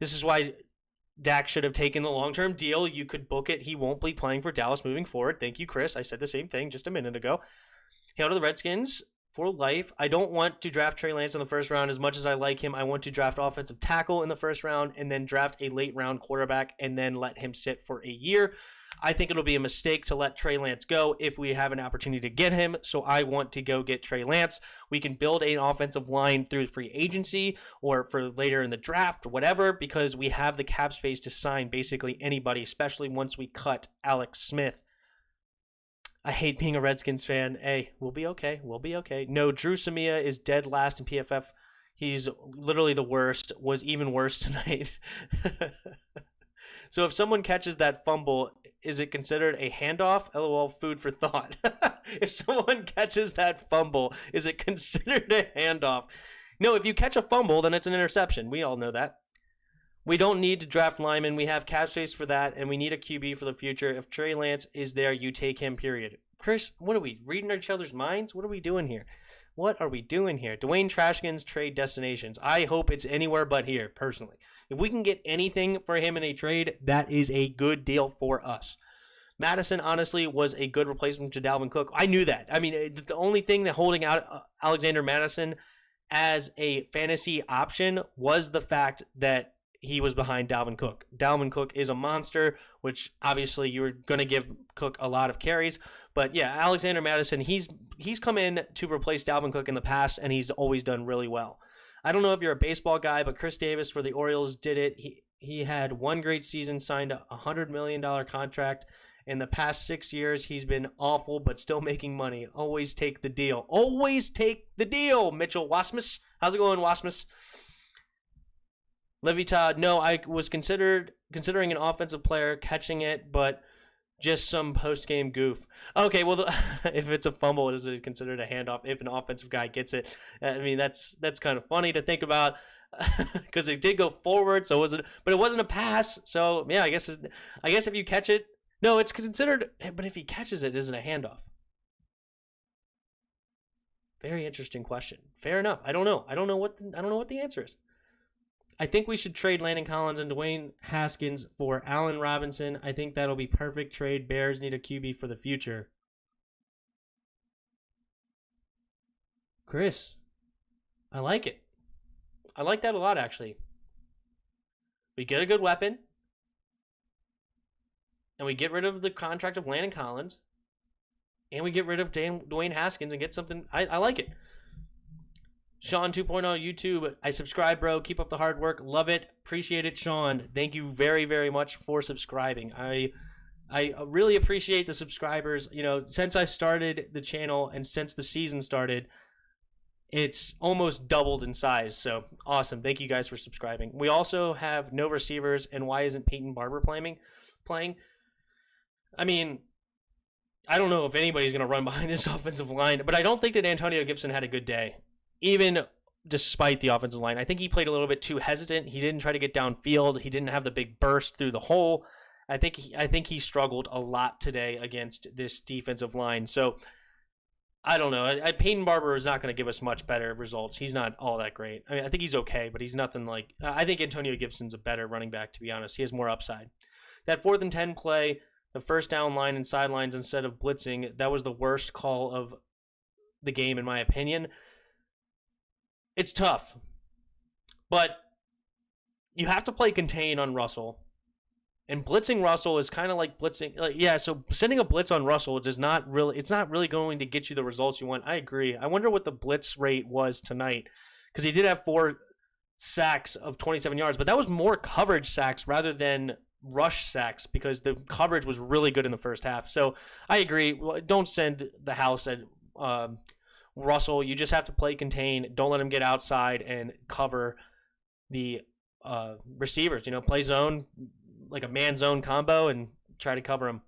This is why Dak should have taken the long-term deal. You could book it. He won't be playing for Dallas moving forward. Thank you, Chris. I said the same thing just a minute ago. Hail to the Redskins for life. I don't want to draft Trey Lance in the first round as much as I like him. I want to draft offensive tackle in the first round and then draft a late-round quarterback and then let him sit for a year. I think it'll be a mistake to let Trey Lance go if we have an opportunity to get him, so I want to go get Trey Lance. We can build an offensive line through free agency or for later in the draft or whatever, because we have the cap space to sign basically anybody, especially once we cut Alex Smith. I hate being a Redskins fan. Hey, we'll be okay. No, Drew Samia is dead last in PFF. He's literally the worst. Was even worse tonight. So if someone catches that fumble, is it considered a handoff? LOL, food for thought. If someone catches that fumble, is it considered a handoff? No, if you catch a fumble, then it's an interception. We all know that. We don't need to draft linemen. We have cap space for that, and we need a QB for the future. If Trey Lance is there, you take him, period. Chris, what are we, reading each other's minds? What are we doing here? Dwayne Trashkin's trade destinations. I hope it's anywhere but here, personally. If we can get anything for him in a trade, that is a good deal for us. Madison, honestly, was a good replacement to Dalvin Cook. I knew that. I mean, the only thing that holding out Alexander Madison as a fantasy option was the fact that he was behind Dalvin Cook. Dalvin Cook is a monster, which obviously you're going to give Cook a lot of carries. But yeah, Alexander Madison, he's come in to replace Dalvin Cook in the past, and he's always done really well. I don't know if you're a baseball guy, but Chris Davis for the Orioles did it. He had one great season, signed a $100 million contract, In the past 6 years, he's been awful, but still making money. Always take the deal. Always take the deal, Mitchell Wasmus. How's it going, Wasmus? Livy Todd, no, I was considering an offensive player catching it, but just some post-game goof. Okay, well, if it's a fumble, is it considered a handoff if an offensive guy gets it? I mean, that's kind of funny to think about because it did go forward, so but it wasn't a pass. So yeah, I guess if you catch it, no, it's considered. But if he catches it, is it a handoff? Very interesting question. Fair enough. I don't know. I don't know what the answer is. I think we should trade Landon Collins and Dwayne Haskins for Allen Robinson. I think that'll be perfect trade. Bears need a QB for the future. Chris, I like it. I like that a lot, actually. We get a good weapon, and we get rid of the contract of Landon Collins, and we get rid of Dwayne Haskins and get something. I like it. Sean 2.0 YouTube, I subscribe, bro. Keep up the hard work. Love it. Appreciate it, Sean. Thank you very, very much for subscribing. I really appreciate the subscribers. You know, since I started the channel and since the season started, it's almost doubled in size. So awesome. Thank you guys for subscribing. We also have no receivers, and why isn't Peyton Barber playing? I mean, I don't know if anybody's going to run behind this offensive line, but I don't think that Antonio Gibson had a good day. Even despite the offensive line, I think he played a little bit too hesitant. He didn't try to get downfield. He didn't have the big burst through the hole. I think he struggled a lot today against this defensive line. So I don't know. Peyton Barber is not going to give us much better results. He's not all that great. I mean, I think he's okay, but he's nothing like. I think Antonio Gibson's a better running back, to be honest. He has more upside. That 4th and 10 play, the first down line and sidelines instead of blitzing, that was the worst call of the game, in my opinion. It's tough, but you have to play contain on Russell, and blitzing Russell is kind of like blitzing. So sending a blitz on Russell it's not really going to get you the results you want. I agree. I wonder what the blitz rate was tonight, because he did have 4 sacks of 27 yards, but that was more coverage sacks rather than rush sacks because the coverage was really good in the first half. So I agree. Don't send the house at Russell. You just have to play contain. Don't let him get outside and cover the receivers. You know, play zone, like a man-zone combo, and try to cover him.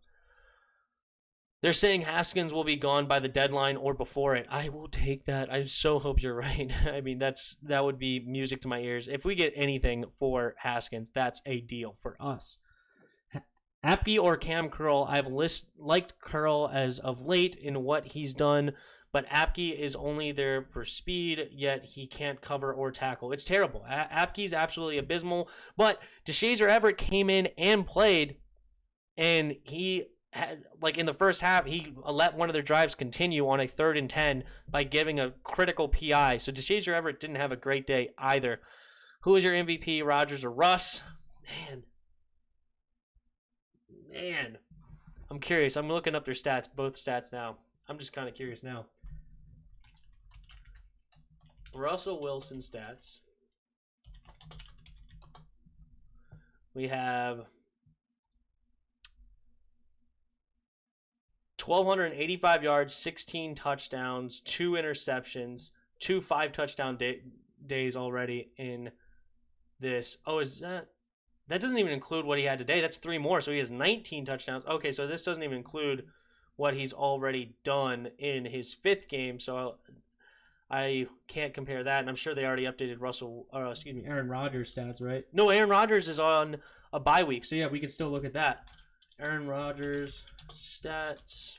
They're saying Haskins will be gone by the deadline or before it. I will take that. I so hope you're right. I mean, that would be music to my ears. If we get anything for Haskins, that's a deal for us. Apke or Cam Curl? I've liked Curl as of late in what he's done, but Apke is only there for speed, yet he can't cover or tackle. It's terrible. Apke's absolutely abysmal, but DeShazer Everett came in and played, and he had, like in the first half, he let one of their drives continue on a 3rd and 10 by giving a critical PI. So DeShazer Everett didn't have a great day either. Who is your MVP, Rodgers or Russ? Man. I'm curious. I'm looking up their stats, both stats now. I'm just kind of curious now. Russell Wilson stats. We have 1,285 yards, 16 touchdowns, 2 interceptions, 2 5-touchdown days already in this. Oh, is that doesn't even include what he had today. That's 3 more, so he has 19 touchdowns. Okay, so this doesn't even include what he's already done in his 5th game, so I can't compare that, and I'm sure they already updated Aaron Rodgers stats, right? No, Aaron Rodgers is on a bye week, so yeah, we can still look at that. Aaron Rodgers stats.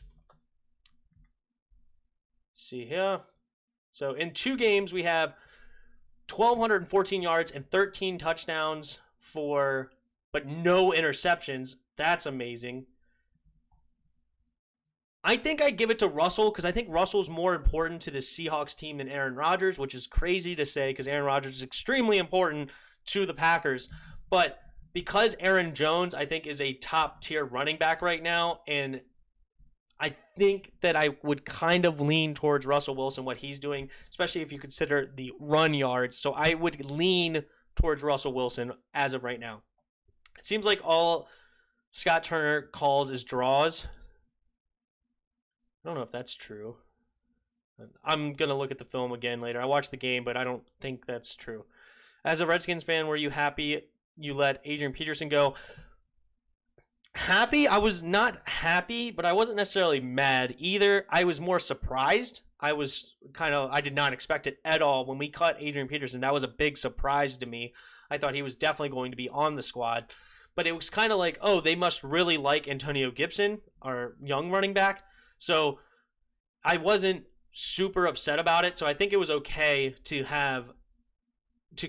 Let's see here. So in 2 games, we have 1,214 yards and 13 touchdowns but no interceptions. That's amazing. I think I give it to Russell because I think Russell's more important to the Seahawks team than Aaron Rodgers, which is crazy to say because Aaron Rodgers is extremely important to the Packers. But because Aaron Jones, I think, is a top-tier running back right now, and I think that I would kind of lean towards Russell Wilson, what he's doing, especially if you consider the run yards. So I would lean towards Russell Wilson as of right now. It seems like all Scott Turner calls his draws. I don't know if that's true. I'm going to look at the film again later. I watched the game, but I don't think that's true. As a Redskins fan, were you happy you let Adrian Peterson go? Happy? I was not happy, but I wasn't necessarily mad either. I was more surprised. I did not expect it at all. When we cut Adrian Peterson, that was a big surprise to me. I thought he was definitely going to be on the squad. But it was kind of like, oh, they must really like Antonio Gibson, our young running back. So I wasn't super upset about it. So I think it was okay to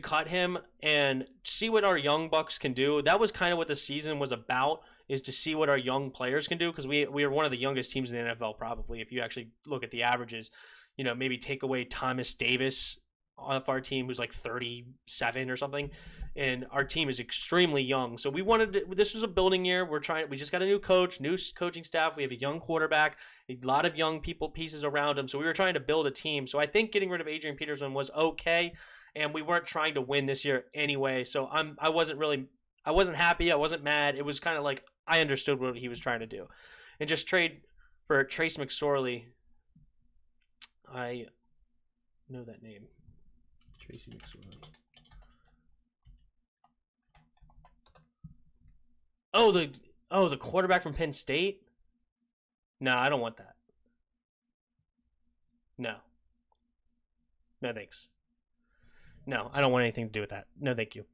cut him and see what our young bucks can do. That was kind of what the season was about, is to see what our young players can do, because we are one of the youngest teams in the NFL probably, if you actually look at the averages. Maybe take away Thomas Davis off our team, who's like 37 or something, and our team is extremely young. So this was a building year. We just got a new coach, new coaching staff. We have a young quarterback, a lot of young pieces around him. So we were trying to build a team. So I think getting rid of Adrian Peterson was okay, and we weren't trying to win this year anyway. So I wasn't happy. I wasn't mad. It was kind of like I understood what he was trying to do. And just trade for Trace McSorley. I know that name. Tracy McSorley. Oh, the quarterback from Penn State? No, I don't want that. No. No, thanks. No, I don't want anything to do with that. No, thank you.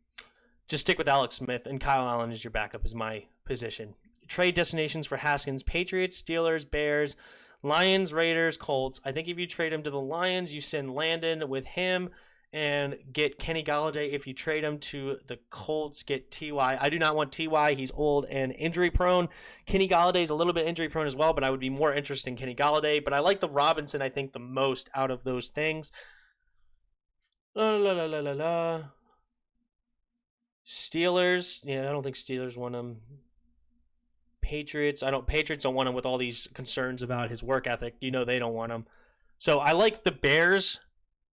Just stick with Alex Smith, and Kyle Allen is your backup, is my position. Trade destinations for Haskins: Patriots, Steelers, Bears, Lions, Raiders, Colts. I think if you trade him to the Lions, you send Landon with him and get Kenny Galladay. If you trade him to the Colts, get T.Y. I do not want T.Y. He's old and injury prone. Kenny Galladay is a little bit injury prone as well, but I would be more interested in Kenny Galladay. But I like the Robinson, I think, the most out of those things. Steelers, I don't think Steelers want him. Patriots don't want him with all these concerns about his work ethic. They don't want him. So I like the Bears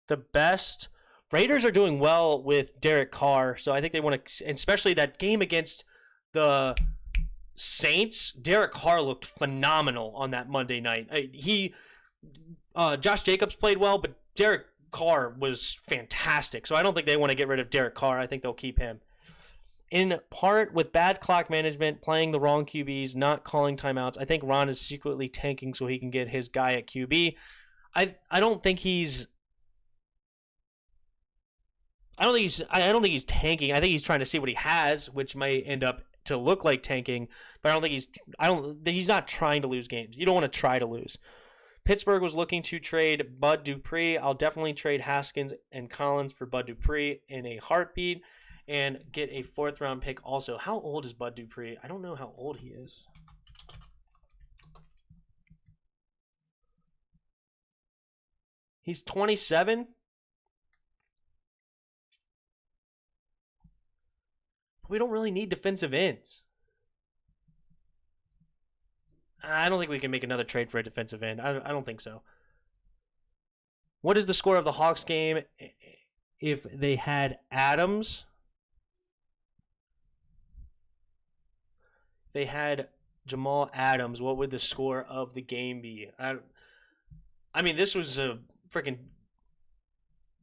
the best. Raiders are doing well with Derek Carr, so I think they want to, especially that game against the Saints. Derek Carr looked phenomenal on that Monday night. Josh Jacobs played well, but Derek Carr was fantastic. So I don't think they want to get rid of Derek Carr. I think they'll keep him. In part, with bad clock management, playing the wrong QBs, not calling timeouts, I think Ron is secretly tanking so he can get his guy at QB. I don't think he's tanking. I think he's trying to see what he has, which may end up to look like tanking. But he's not trying to lose games. You don't want to try to lose. Pittsburgh was looking to trade Bud Dupree. I'll definitely trade Haskins and Collins for Bud Dupree in a heartbeat, and get a 4th-round pick also. How old is Bud Dupree? I don't know how old he is. He's 27. We don't really need defensive ends. I don't think we can make another trade for a defensive end. I don't think so. What is the score of the Hawks game if they had Adams? If they had Jamal Adams, what would the score of the game be? I mean, this was a freaking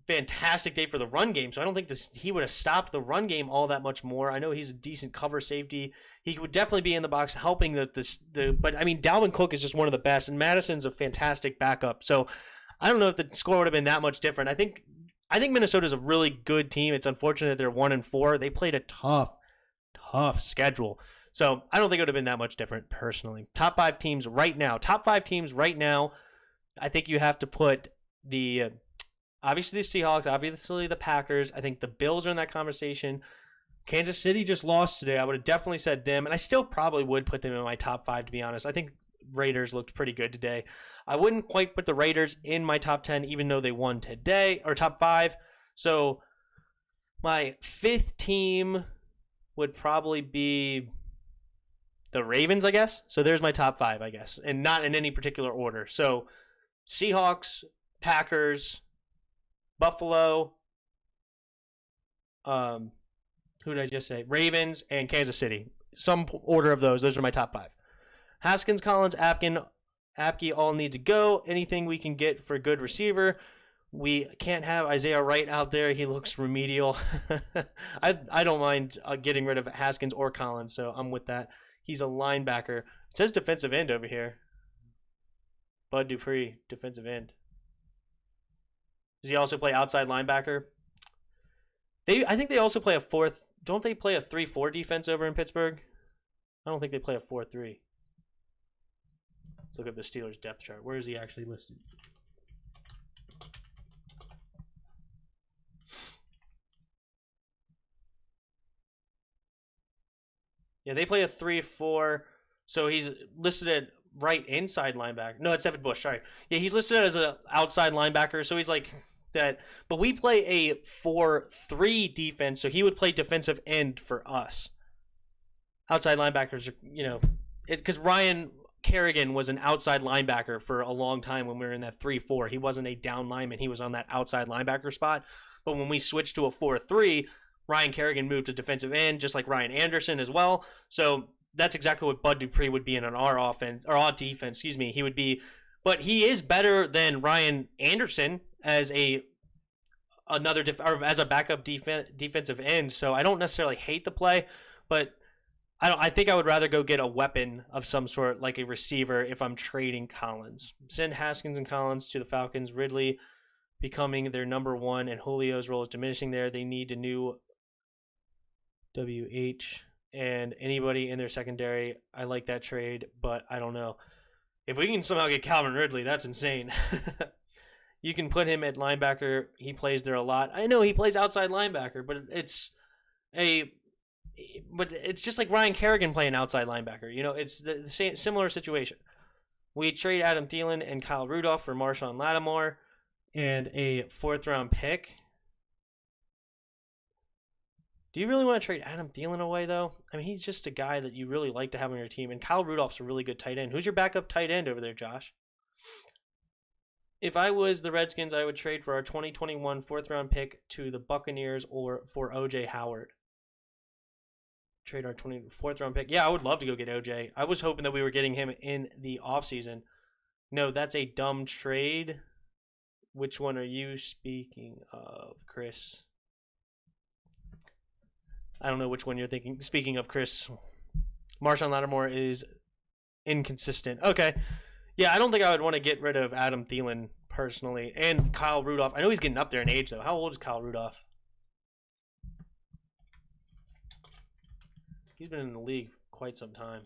fantastic day for the run game, so I don't think he would have stopped the run game all that much more. I know he's a decent cover safety. He would definitely be in the box helping but I mean, Dalvin Cook is just one of the best, and Madison's a fantastic backup. So I don't know if the score would have been that much different. I think Minnesota's a really good team. It's unfortunate they're 1-4. They played a tough schedule. So I don't think it would have been that much different personally. Top 5 teams right now. I think you have to put obviously the Seahawks, obviously the Packers. I think the Bills are in that conversation. Kansas City just lost today. I would have definitely said them, and I still probably would put them in my top 5, to be honest. I think Raiders looked pretty good today. I wouldn't quite put the Raiders in my top 10, even though they won today, or top 5. So my 5th team would probably be the Ravens, I guess. So there's my top 5, I guess, and not in any particular order. So Seahawks, Packers, Buffalo, who did I just say? Ravens and Kansas City. some order of those. Those are my top 5. Haskins, Collins, Apke all need to go. Anything we can get for a good receiver. We can't have Isaiah Wright out there. He looks remedial. I don't mind getting rid of Haskins or Collins, so I'm with that. He's a linebacker. It says defensive end over here. Bud Dupree, defensive end. Does he also play outside linebacker? I think they also play a fourth. Don't they play a 3-4 defense over in Pittsburgh? I don't think they play a 4-3. Let's look at the Steelers depth chart. Where is he actually listed? Yeah, they play a 3-4. So he's listed at right inside linebacker. No, it's Evan Bush. Sorry. Yeah, he's listed as an outside linebacker. So he's like that. But we play a 4-3 defense. So he would play defensive end for us. Outside linebackers are, because Ryan Kerrigan was an outside linebacker for a long time when we were in that 3-4. He wasn't a down lineman. He was on that outside linebacker spot. But when we switched to a 4-3, Ryan Kerrigan moved to defensive end, just like Ryan Anderson as well. So that's exactly what Bud Dupree would be in our offense, or our defense, He would be, but he is better than Ryan Anderson as as a backup defensive end. So I don't necessarily hate the play, but I think I would rather go get a weapon of some sort, like a receiver, if I'm trading Collins. Send Haskins and Collins to the Falcons. Ridley becoming their number 1, and Julio's role is diminishing there. They need a new WH and anybody in their secondary. I like that trade, but I don't know. If we can somehow get Calvin Ridley, that's insane. You can put him at linebacker. He plays there a lot. I know he plays outside linebacker, but it's just like Ryan Kerrigan playing outside linebacker. It's the same similar situation. We trade Adam Thielen and Kyle Rudolph for Marshawn Lattimore and a 4th-round pick. Do you really want to trade Adam Thielen away, though? I mean, he's just a guy that you really like to have on your team. And Kyle Rudolph's a really good tight end. Who's your backup tight end over there, Josh? If I was the Redskins, I would trade for our 2021 4th-round pick to the Buccaneers or for O.J. Howard. Trade our 4th-round pick. Yeah, I would love to go get O.J. I was hoping that we were getting him in the offseason. No, that's a dumb trade. Which one are you speaking of, Chris? I don't know which one you're thinking. Speaking of Chris, Marshawn Lattimore is inconsistent. Okay. Yeah, I don't think I would want to get rid of Adam Thielen personally. And Kyle Rudolph. I know he's getting up there in age, though. How old is Kyle Rudolph? He's been in the league quite some time.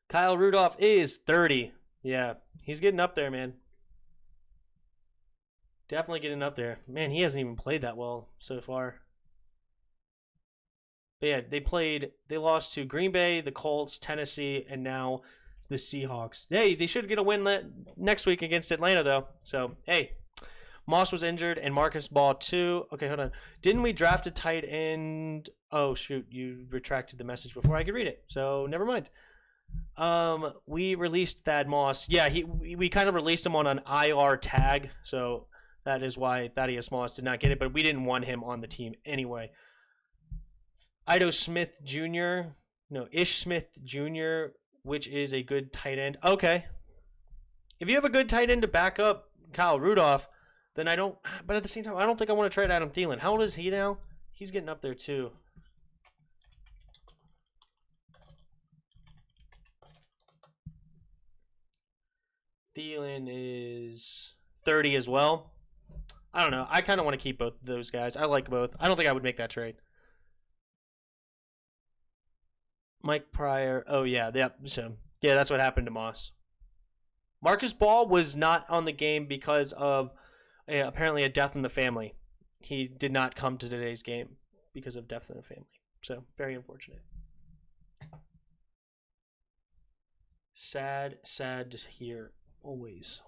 Kyle Rudolph is 30. Yeah, he's getting up there, man. Definitely getting up there. Man, he hasn't even played that well so far. But yeah, they lost to Green Bay, the Colts, Tennessee, and now the Seahawks. Hey, they should get a win next week against Atlanta, though. So, hey, Moss was injured and Marcus Ball, too. Okay, hold on. Didn't we draft a tight end? Oh, shoot, you retracted the message before I could read it. So, never mind. We released Thad Moss. Yeah, we kind of released him on an IR tag, so that is why Thaddeus Moss did not get it, but we didn't want him on the team anyway. Ish Smith Jr., which is a good tight end. Okay. If you have a good tight end to back up Kyle Rudolph, then I don't, but at the same time, I don't think I want to trade Adam Thielen. How old is he now? He's getting up there too. Thielen is 30 as well. I don't know. I kind of want to keep both of those guys. I like both. I don't think I would make that trade. Mike Pryor. Oh, yeah. So, yeah, that's what happened to Moss. Marcus Ball was not on the game because of apparently a death in the family. He did not come to today's game because of death in the family. So, very unfortunate. Sad to hear. Always.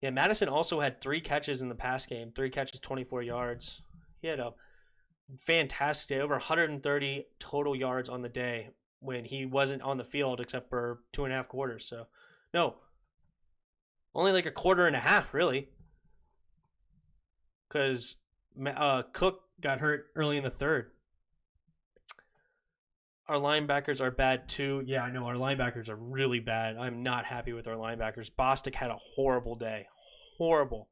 Yeah, Madison also had 3 catches in the pass game. 3 catches, 24 yards. He had a fantastic day, over 130 total yards on the day when he wasn't on the field except for 2.5 quarters. So, no, only like a quarter and a half, really, because Cook got hurt early in the third. Our linebackers are bad too. Yeah, I know our linebackers are really bad. I'm not happy with our linebackers. Bostic had a horrible day. Horrible.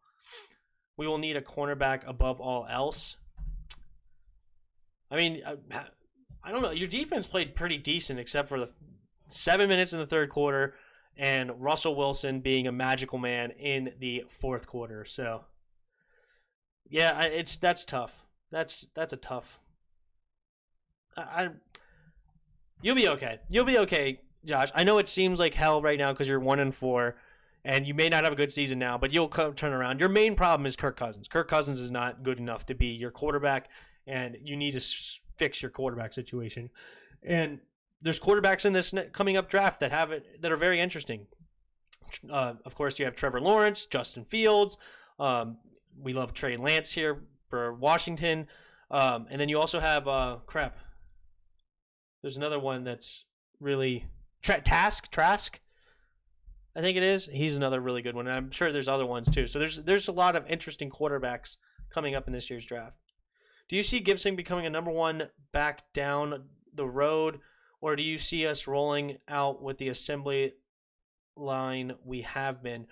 We will need a cornerback above all else. I mean, I don't know. Your defense played pretty decent except for the 7 minutes in the third quarter and Russell Wilson being a magical man in the fourth quarter. So, yeah, that's tough. That's a tough. You'll be okay. You'll be okay, Josh. I know it seems like hell right now because you're 1-4, and you may not have a good season now, but you'll turn around. Your main problem is Kirk Cousins. Kirk Cousins is not good enough to be your quarterback, and you need to fix your quarterback situation. And there's quarterbacks in this coming up draft that are very interesting. Of course, you have Trevor Lawrence, Justin Fields. We love Trey Lance here for Washington, and then you also have There's another one that's really Trask, I think it is. He's another really good one, and I'm sure there's other ones too. So there's a lot of interesting quarterbacks coming up in this year's draft. Do you see Gibson becoming a number one back down the road, or do you see us rolling out with the assembly line we have been?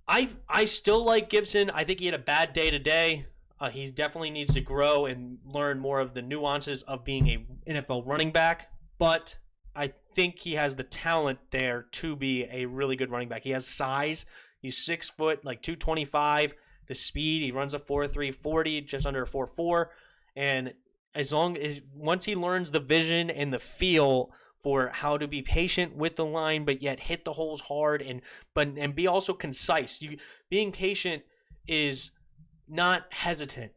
I still like Gibson. I think he had a bad day today. He definitely needs to grow and learn more of the nuances of being a NFL running back, but I think he has the talent there to be a really good running back. He has size. He's 6 foot, like 225. The speed, he runs a 4.3 40, just under a 4.4. And once he learns the vision and the feel for how to be patient with the line, but yet hit the holes hard and be also concise. Being patient is not hesitant.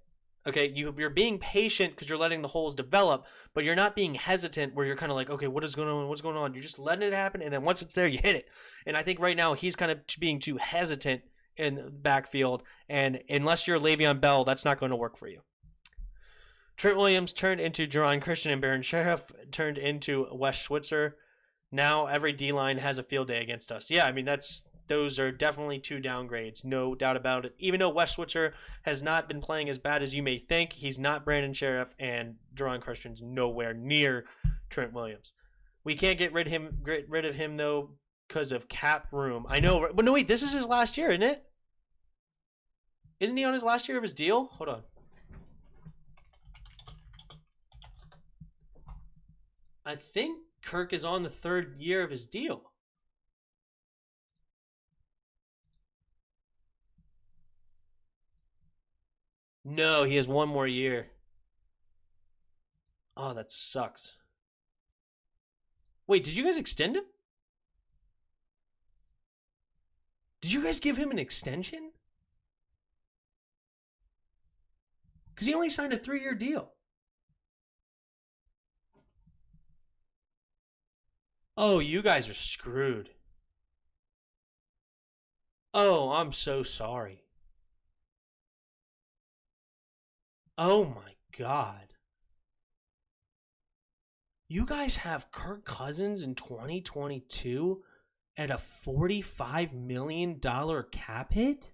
Okay, you're being patient because you're letting the holes develop, but you're not being hesitant where you're kind of like, okay, what is going on? What's going on? You're just letting it happen, and then once it's there, you hit it. And I think right now he's kind of being too hesitant in the backfield, and unless you're Le'Veon Bell, that's not going to work for you. Trent Williams turned into Jerron Christian, and Baron Sheriff turned into Wes Schweitzer. Now every D-line has a field day against us. Yeah, I mean, those are definitely two downgrades, no doubt about it. Even though Wes Schweitzer has not been playing as bad as you may think, he's not Brandon Sheriff, and Jerron Christian's nowhere near Trent Williams. We can't get rid of him though because of cap room. I know, but no, wait, this is his last year, isn't it? Isn't he on his last year of his deal? Hold on. I think Kirk is on the third year of his deal. No, he has one more year. Oh, that sucks. Wait, did you guys extend him? Did you guys give him an extension? Because he only signed a 3-year deal. Oh, you guys are screwed. Oh, I'm so sorry. Oh my God. You guys have Kirk Cousins in 2022 at a $45 million cap hit?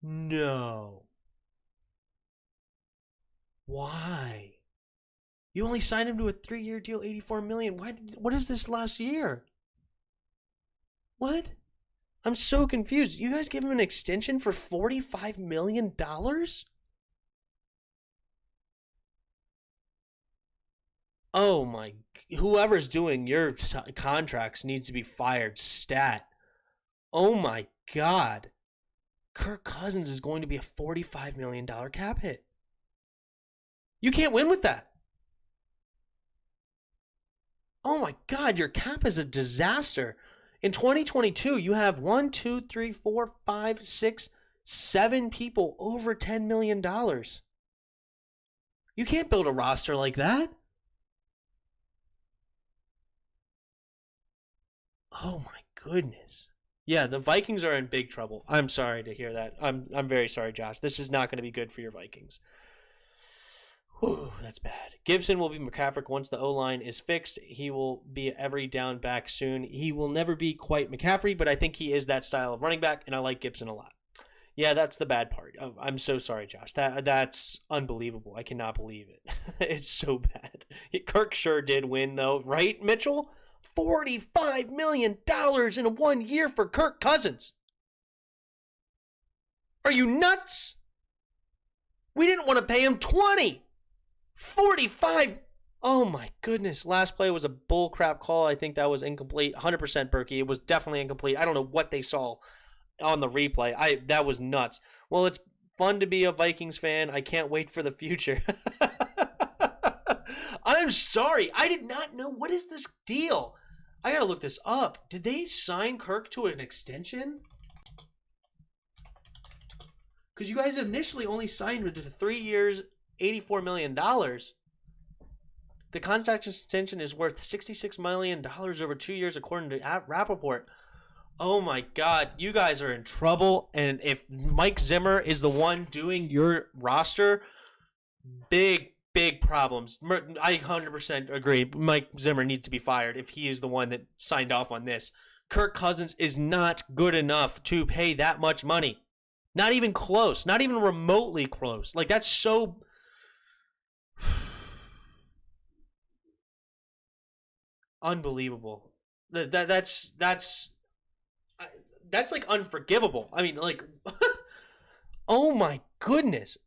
No. Why? You only signed him to a 3-year deal, $84 million. What is this last year? What? I'm so confused. You guys give him an extension for $45 million? Oh my, whoever's doing your contracts needs to be fired, stat. Oh my God. Kirk Cousins is going to be a $45 million cap hit. You can't win with that. Oh my God, your cap is a disaster. In 2022, you have 1, 2, 3, 4, 5, 6, 7 people over $10 million. You can't build a roster like that. Oh my goodness. Yeah, the Vikings are in big trouble. I'm sorry to hear that. I'm very sorry, Josh. This is not going to be good for your Vikings. Whew, that's bad. Gibson will be McCaffrey once the O-line is fixed. He will be every down back soon. He will never be quite McCaffrey, but I think he is that style of running back, and I like Gibson a lot. Yeah, that's the bad part. I'm so sorry, Josh. That's unbelievable. I cannot believe it. It's so bad. Kirk sure did win, though, right, Mitchell? $45 million in 1 year for Kirk Cousins. Are you nuts? We didn't want to pay him 20. 45. Oh my goodness. Last play was a bullcrap call. I think that was incomplete. 100% Berkey. It was definitely incomplete. I don't know what they saw on the replay. That was nuts. Well, it's fun to be a Vikings fan. I can't wait for the future. I'm sorry. I did not know. What is this deal? I got to look this up. Did they sign Kirk to an extension? Because you guys initially only signed him to 3 years, $84 million. The contract extension is worth $66 million over 2 years, according to Rappaport. Oh my God, you guys are in trouble. And if Mike Zimmer is the one doing your roster, big problems. I 100% agree. Mike Zimmer needs to be fired if he is the one that signed off on this. Kirk Cousins is not good enough to pay that much money. Not even close. Not even remotely close. Like, that's so... unbelievable. That's like unforgivable. I mean, like... oh my goodness.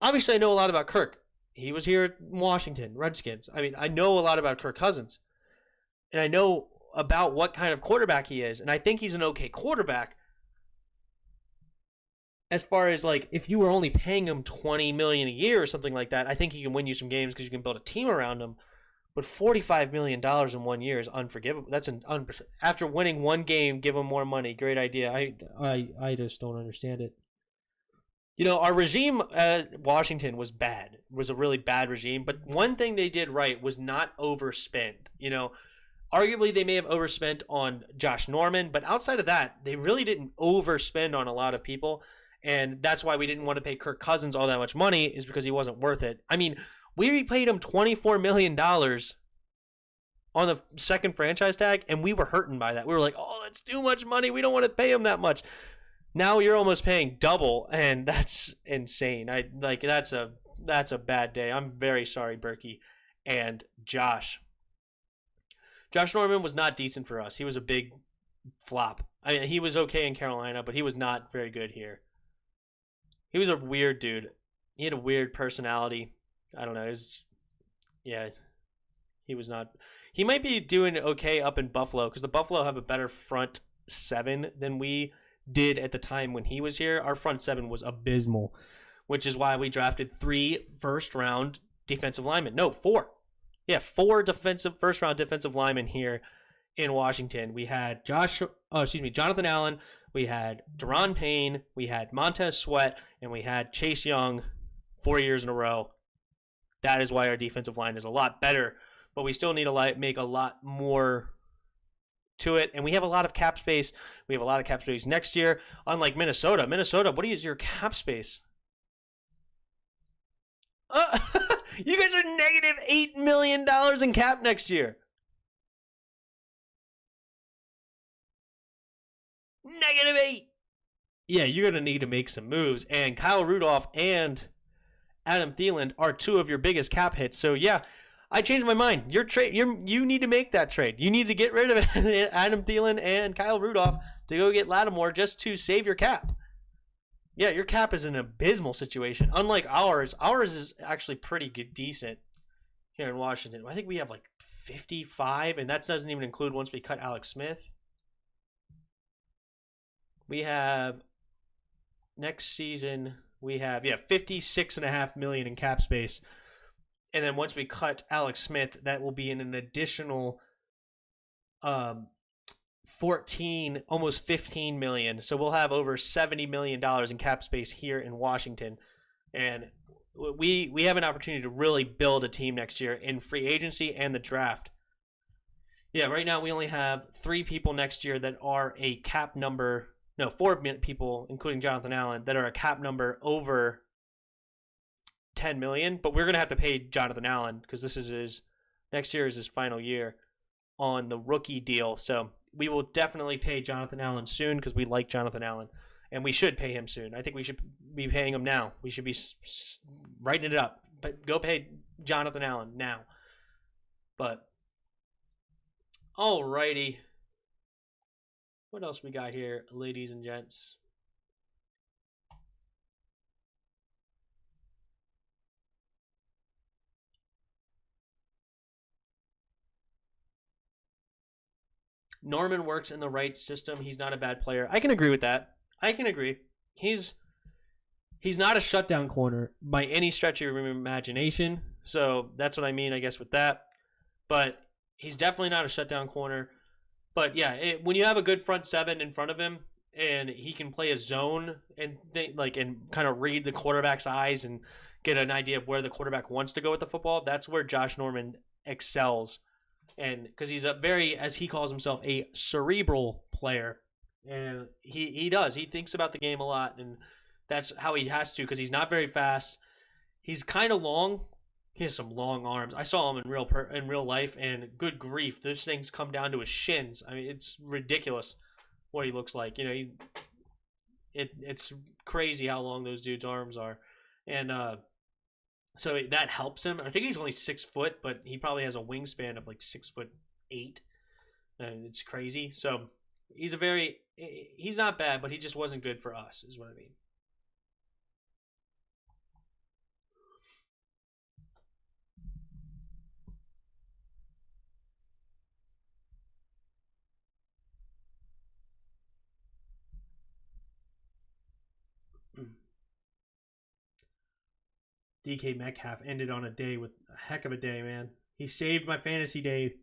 Obviously, I know a lot about Kirk. He was here at Washington, Redskins. I mean, I know a lot about Kirk Cousins. And I know about what kind of quarterback he is. And I think he's an okay quarterback. As far as, like, if you were only paying him $20 million a year or something like that, I think he can win you some games because you can build a team around him. But $45 million in 1 year is unforgivable. That's after winning one game, give him more money. Great idea. I just don't understand it. You know, our regime at Washington was bad. It was a really bad regime. But one thing they did right was not overspend. You know, arguably they may have overspent on Josh Norman, but outside of that, they really didn't overspend on a lot of people. And that's why we didn't want to pay Kirk Cousins all that much money, is because he wasn't worth it. I mean, we paid him $24 million on the second franchise tag, and we were hurting by that. We were like, oh, that's too much money. We don't want to pay him that much. Now you're almost paying double, and that's insane. That's a bad day. I'm very sorry, Berkey and Josh. Josh Norman was not decent for us. He was a big flop. I mean, he was okay in Carolina, but he was not very good here. He was a weird dude. He had a weird personality. I don't know. He was not. He might be doing okay up in Buffalo because the Buffalo have a better front seven than we did at the time when he was here. Our front seven was abysmal, which is why we drafted 3 first-round defensive linemen. No, 4. Yeah, 4 first-round defensive linemen here in Washington. We had Jonathan Allen. We had Daron Payne, we had Montez Sweat, and we had Chase Young 4 years in a row. That is why our defensive line is a lot better, but we still need to make a lot more to it, and we have a lot of cap space. We have a lot of cap space next year, unlike Minnesota. Minnesota, what is your cap space? You guys are negative $8 million in cap next year. -8. Yeah, you're going to need to make some moves. And Kyle Rudolph and Adam Thielen are 2 of your biggest cap hits. So, yeah, I changed my mind. You need to make that trade. You need to get rid of Adam Thielen and Kyle Rudolph to go get Lattimore just to save your cap. Yeah, your cap is an abysmal situation. Unlike ours is actually pretty good, decent here in Washington. I think we have like 55, and that doesn't even include once we cut Alex Smith. We have next season, we have $56.5 million in cap space. And then once we cut Alex Smith, that will be in an additional 14, almost $15 million. So we'll have over $70 million in cap space here in Washington. And we have an opportunity to really build a team next year in free agency and the draft. Yeah, right now we only have 3 people next year that are a cap number. No, 4 people, including Jonathan Allen, that are a cap number over $10 million. But we're going to have to pay Jonathan Allen because next year is his final year on the rookie deal. So we will definitely pay Jonathan Allen soon because we like Jonathan Allen. and we should pay him soon. I think we should be paying him now. We should be writing it up. But go pay Jonathan Allen now. But, alrighty. What else we got here, ladies and gents? Norman works in the right system. He's not a bad player. I can agree with that. I can agree. He's not a shutdown corner by any stretch of your imagination. So that's what I mean, I guess, with that. But he's definitely not a shutdown corner. But yeah, when you have a good front seven in front of him, and he can play a zone and kind of read the quarterback's eyes and get an idea of where the quarterback wants to go with the football, that's where Josh Norman excels. And because he's a very, as he calls himself, a cerebral player. And he does. He thinks about the game a lot, and that's how he has to, because he's not very fast. He's kind of long. He has some long arms. I saw him in real life, and good grief, those things come down to his shins. I mean, it's ridiculous what he looks like. You know, it's crazy how long those dudes' arms are, and so that helps him. I think he's only 6 foot, but he probably has a wingspan of like 6'8", and it's crazy. So he's not bad, but he just wasn't good for us, is what I mean. DK Metcalf ended on a heck of a day, man. He saved my fantasy day.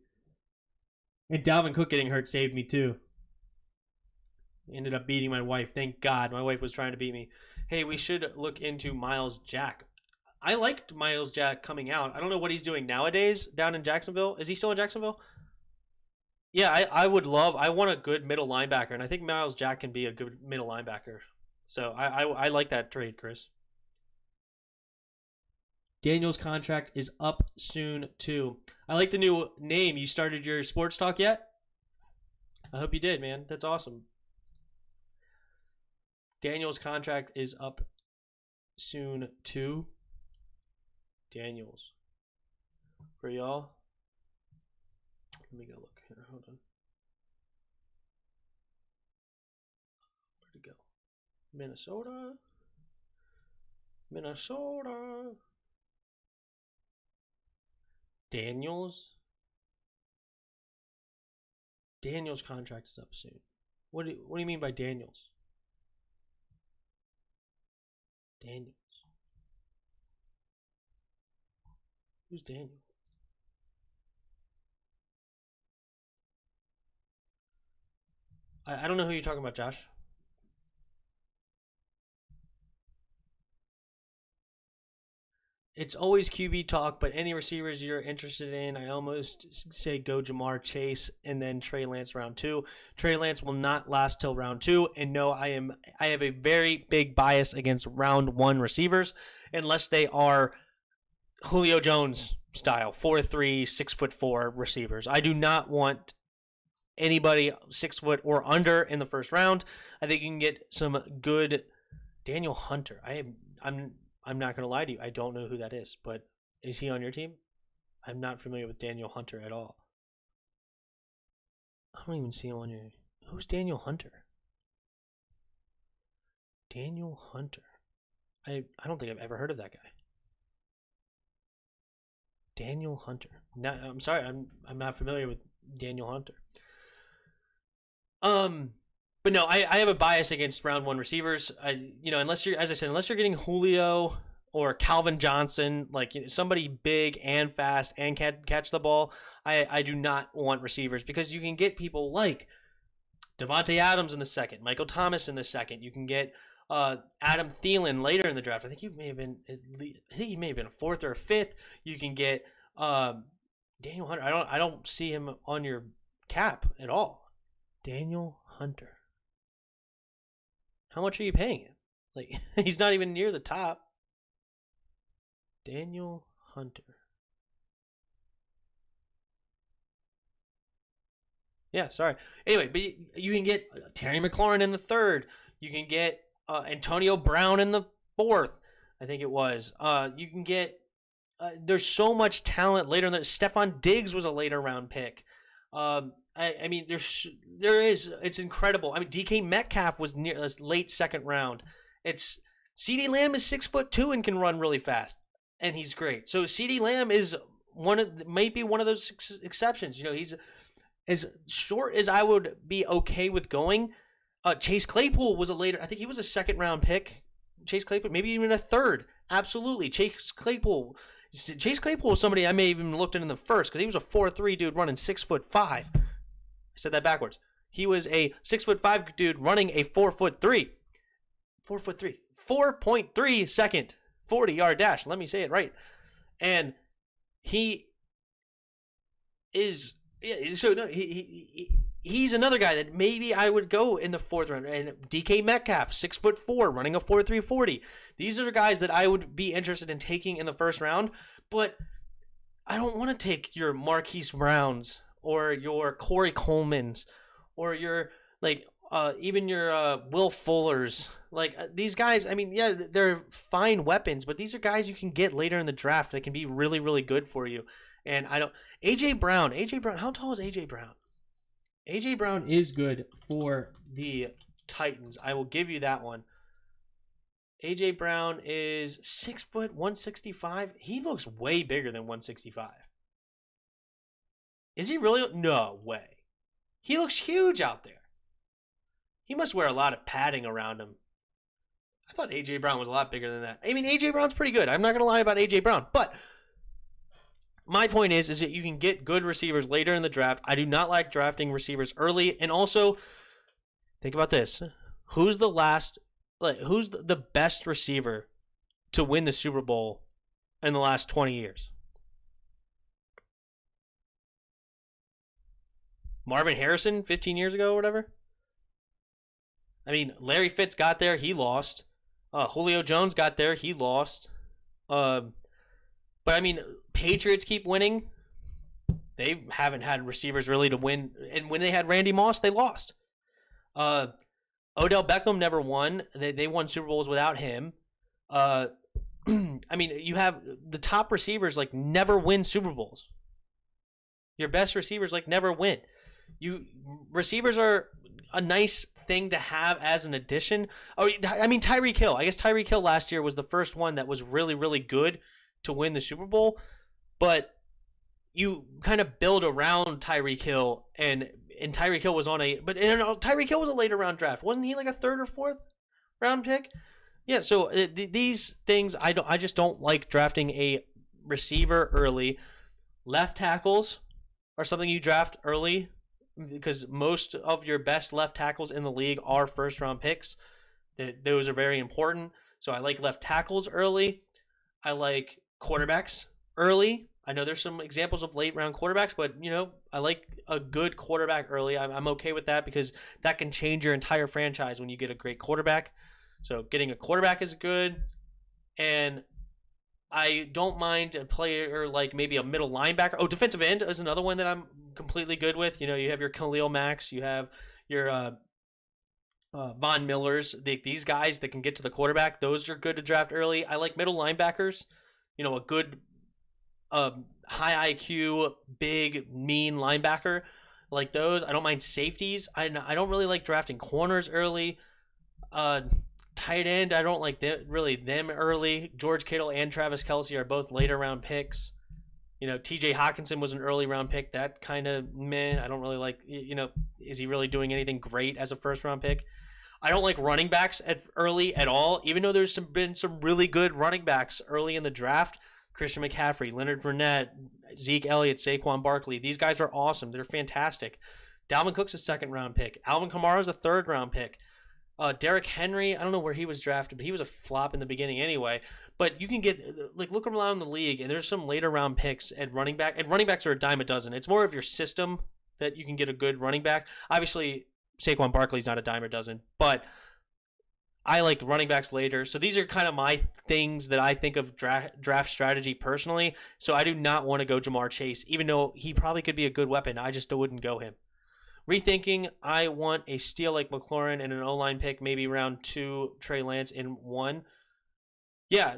And Dalvin Cook getting hurt saved me too. Ended up beating my wife. Thank God. My wife was trying to beat me. Hey, we should look into Miles Jack. I liked Miles Jack coming out. I don't know what he's doing nowadays down in Jacksonville. Is he still in Jacksonville? Yeah, I want a good middle linebacker, and I think Miles Jack can be a good middle linebacker. So I like that trade, Chris. Daniel's contract is up soon, too. I like the new name. You started your sports talk yet? I hope you did, man. That's awesome. Daniel's contract is up soon, too. Daniels. For y'all. Let me go look here. Hold on. Where'd it go? Minnesota. Daniels contract is up soon. What do you mean by Daniels? Who's Daniel? I don't know who you're talking about, Josh. It's always QB talk, but any receivers you're interested in, I almost say go Jamar Chase and then Trey Lance round 2. Trey Lance will not last till round 2, and no, I have a very big bias against round 1 receivers unless they are Julio Jones style, 4'3", 6'4" receivers. I do not want anybody 6 foot or under in the first round. I think you can get some good Daniel Hunter. I'm not going to lie to you. I don't know who that is, but is he on your team? I'm not familiar with Daniel Hunter at all. I don't even see him on your... Who's Daniel Hunter? Daniel Hunter. I don't think I've ever heard of that guy. Daniel Hunter. No, I'm sorry. I'm not familiar with Daniel Hunter. But no, I have a bias against round 1 receivers. Unless you're getting Julio or Calvin Johnson, somebody big and fast and can catch the ball, I do not want receivers, because you can get people like Devontae Adams in the second, Michael Thomas in the second. You can get Adam Thielen later in the draft. I think he may have been a 4th or a 5th. You can get Daniel Hunter. I don't see him on your cap at all. Daniel Hunter. How much are you paying him? He's not even near the top. Daniel Hunter. Yeah, sorry. Anyway, but you can get Terry McLaurin in the 3rd. You can get Antonio Brown in the 4th, I think it was. You can get there's so much talent later in the Stephon Diggs was a later round pick. I mean, it's incredible. I mean, DK Metcalf was near a late 2nd round. It's CeeDee Lamb is 6'2" and can run really fast, and he's great. So CeeDee Lamb is might be one of those exceptions. You know, he's as short as I would be okay with going. Chase Claypool was I think he was a 2nd round pick. Chase Claypool, maybe even a 3rd. Absolutely, Chase Claypool was somebody I may have even looked in the 1st because he was a 4'3" dude running 6'5". I said that backwards. He was a 6'5" dude running a 4'3". 4.3 second 40-yard dash. Let me say it right. And he is he's another guy that maybe I would go in the 4th round. And DK Metcalf, 6'4", running a 4.3 40. These are the guys that I would be interested in taking in the 1st round. But I don't want to take your Marquise Browns or your Corey Colemans or your even your Will Fullers. These guys, I mean, yeah, they're fine weapons, but these are guys you can get later in the draft that can be really, really good for you. And AJ Brown, how tall is AJ Brown? AJ Brown is good for the Titans. I will give you that one. AJ Brown is 6 foot, 165. He looks way bigger than 165. Is he really? No way. He looks huge out there. He must wear a lot of padding around him. I thought A.J. Brown was a lot bigger than that. I mean, A.J. Brown's pretty good. I'm not going to lie about A.J. Brown. But my point is that you can get good receivers later in the draft. I do not like drafting receivers early. And also, think about this. Who's the best receiver to win the Super Bowl in the last 20 years? Marvin Harrison 15 years ago or whatever? I mean, Larry Fitz got there, he lost. Julio Jones got there, he lost. But I mean, Patriots keep winning. They haven't had receivers really to win. And when they had Randy Moss, they lost. Odell Beckham never won. They won Super Bowls without him. I mean, you have the top receivers never win Super Bowls. Your best receivers never win. Receivers are a nice thing to have as an addition. Oh, I mean, Tyreek Hill. I guess Tyreek Hill last year was the first one that was really, really good to win the Super Bowl. But you kind of build around Tyreek Hill, and Tyreek Hill was Tyreek Hill was a later round draft. Wasn't he a 3rd or 4th round pick? Yeah, so these things, I just don't like drafting a receiver early. Left tackles are something you draft early because most of your best left tackles in the league are 1st round picks. Those are very important. So I like left tackles early. I like quarterbacks early. I know there's some examples of late round quarterbacks, but I like a good quarterback early. I'm okay with that because that can change your entire franchise when you get a great quarterback. So getting a quarterback is good. And I don't mind a player maybe a middle linebacker. Oh, defensive end is another one that I'm completely good with. You have your Khalil Macks, you have your Von Millers. These guys that can get to the quarterback, those are good to draft early. I like middle linebackers. A good high IQ, big, mean linebacker like those. I don't mind safeties. I don't really like drafting corners early. Tight end, I don't like them early. George Kittle and Travis Kelce are both later round picks. TJ Hawkinson was an early round pick. That kind of meh. I don't really like, is he really doing anything great as a 1st round pick? I don't like running backs early at all, even though there's been some really good running backs early in the draft. Christian McCaffrey, Leonard Fournette, Zeke Elliott, Saquon Barkley. These guys are awesome. They're fantastic. Dalvin Cook's a 2nd round pick. Alvin Kamara's a 3rd round pick. Derrick Henry, I don't know where he was drafted, but he was a flop in the beginning anyway. But you can get, look around the league, and there's some later round picks at running back. And running backs are a dime a dozen. It's more of your system that you can get a good running back. Obviously, Saquon Barkley's not a dime a dozen, but I like running backs later. So these are kind of my things that I think of draft strategy personally. So I do not want to go Jamar Chase, even though he probably could be a good weapon. I just wouldn't go him. Rethinking, I want a steal like McLaurin and an O-line pick, maybe round 2, Trey Lance in 1. Yeah,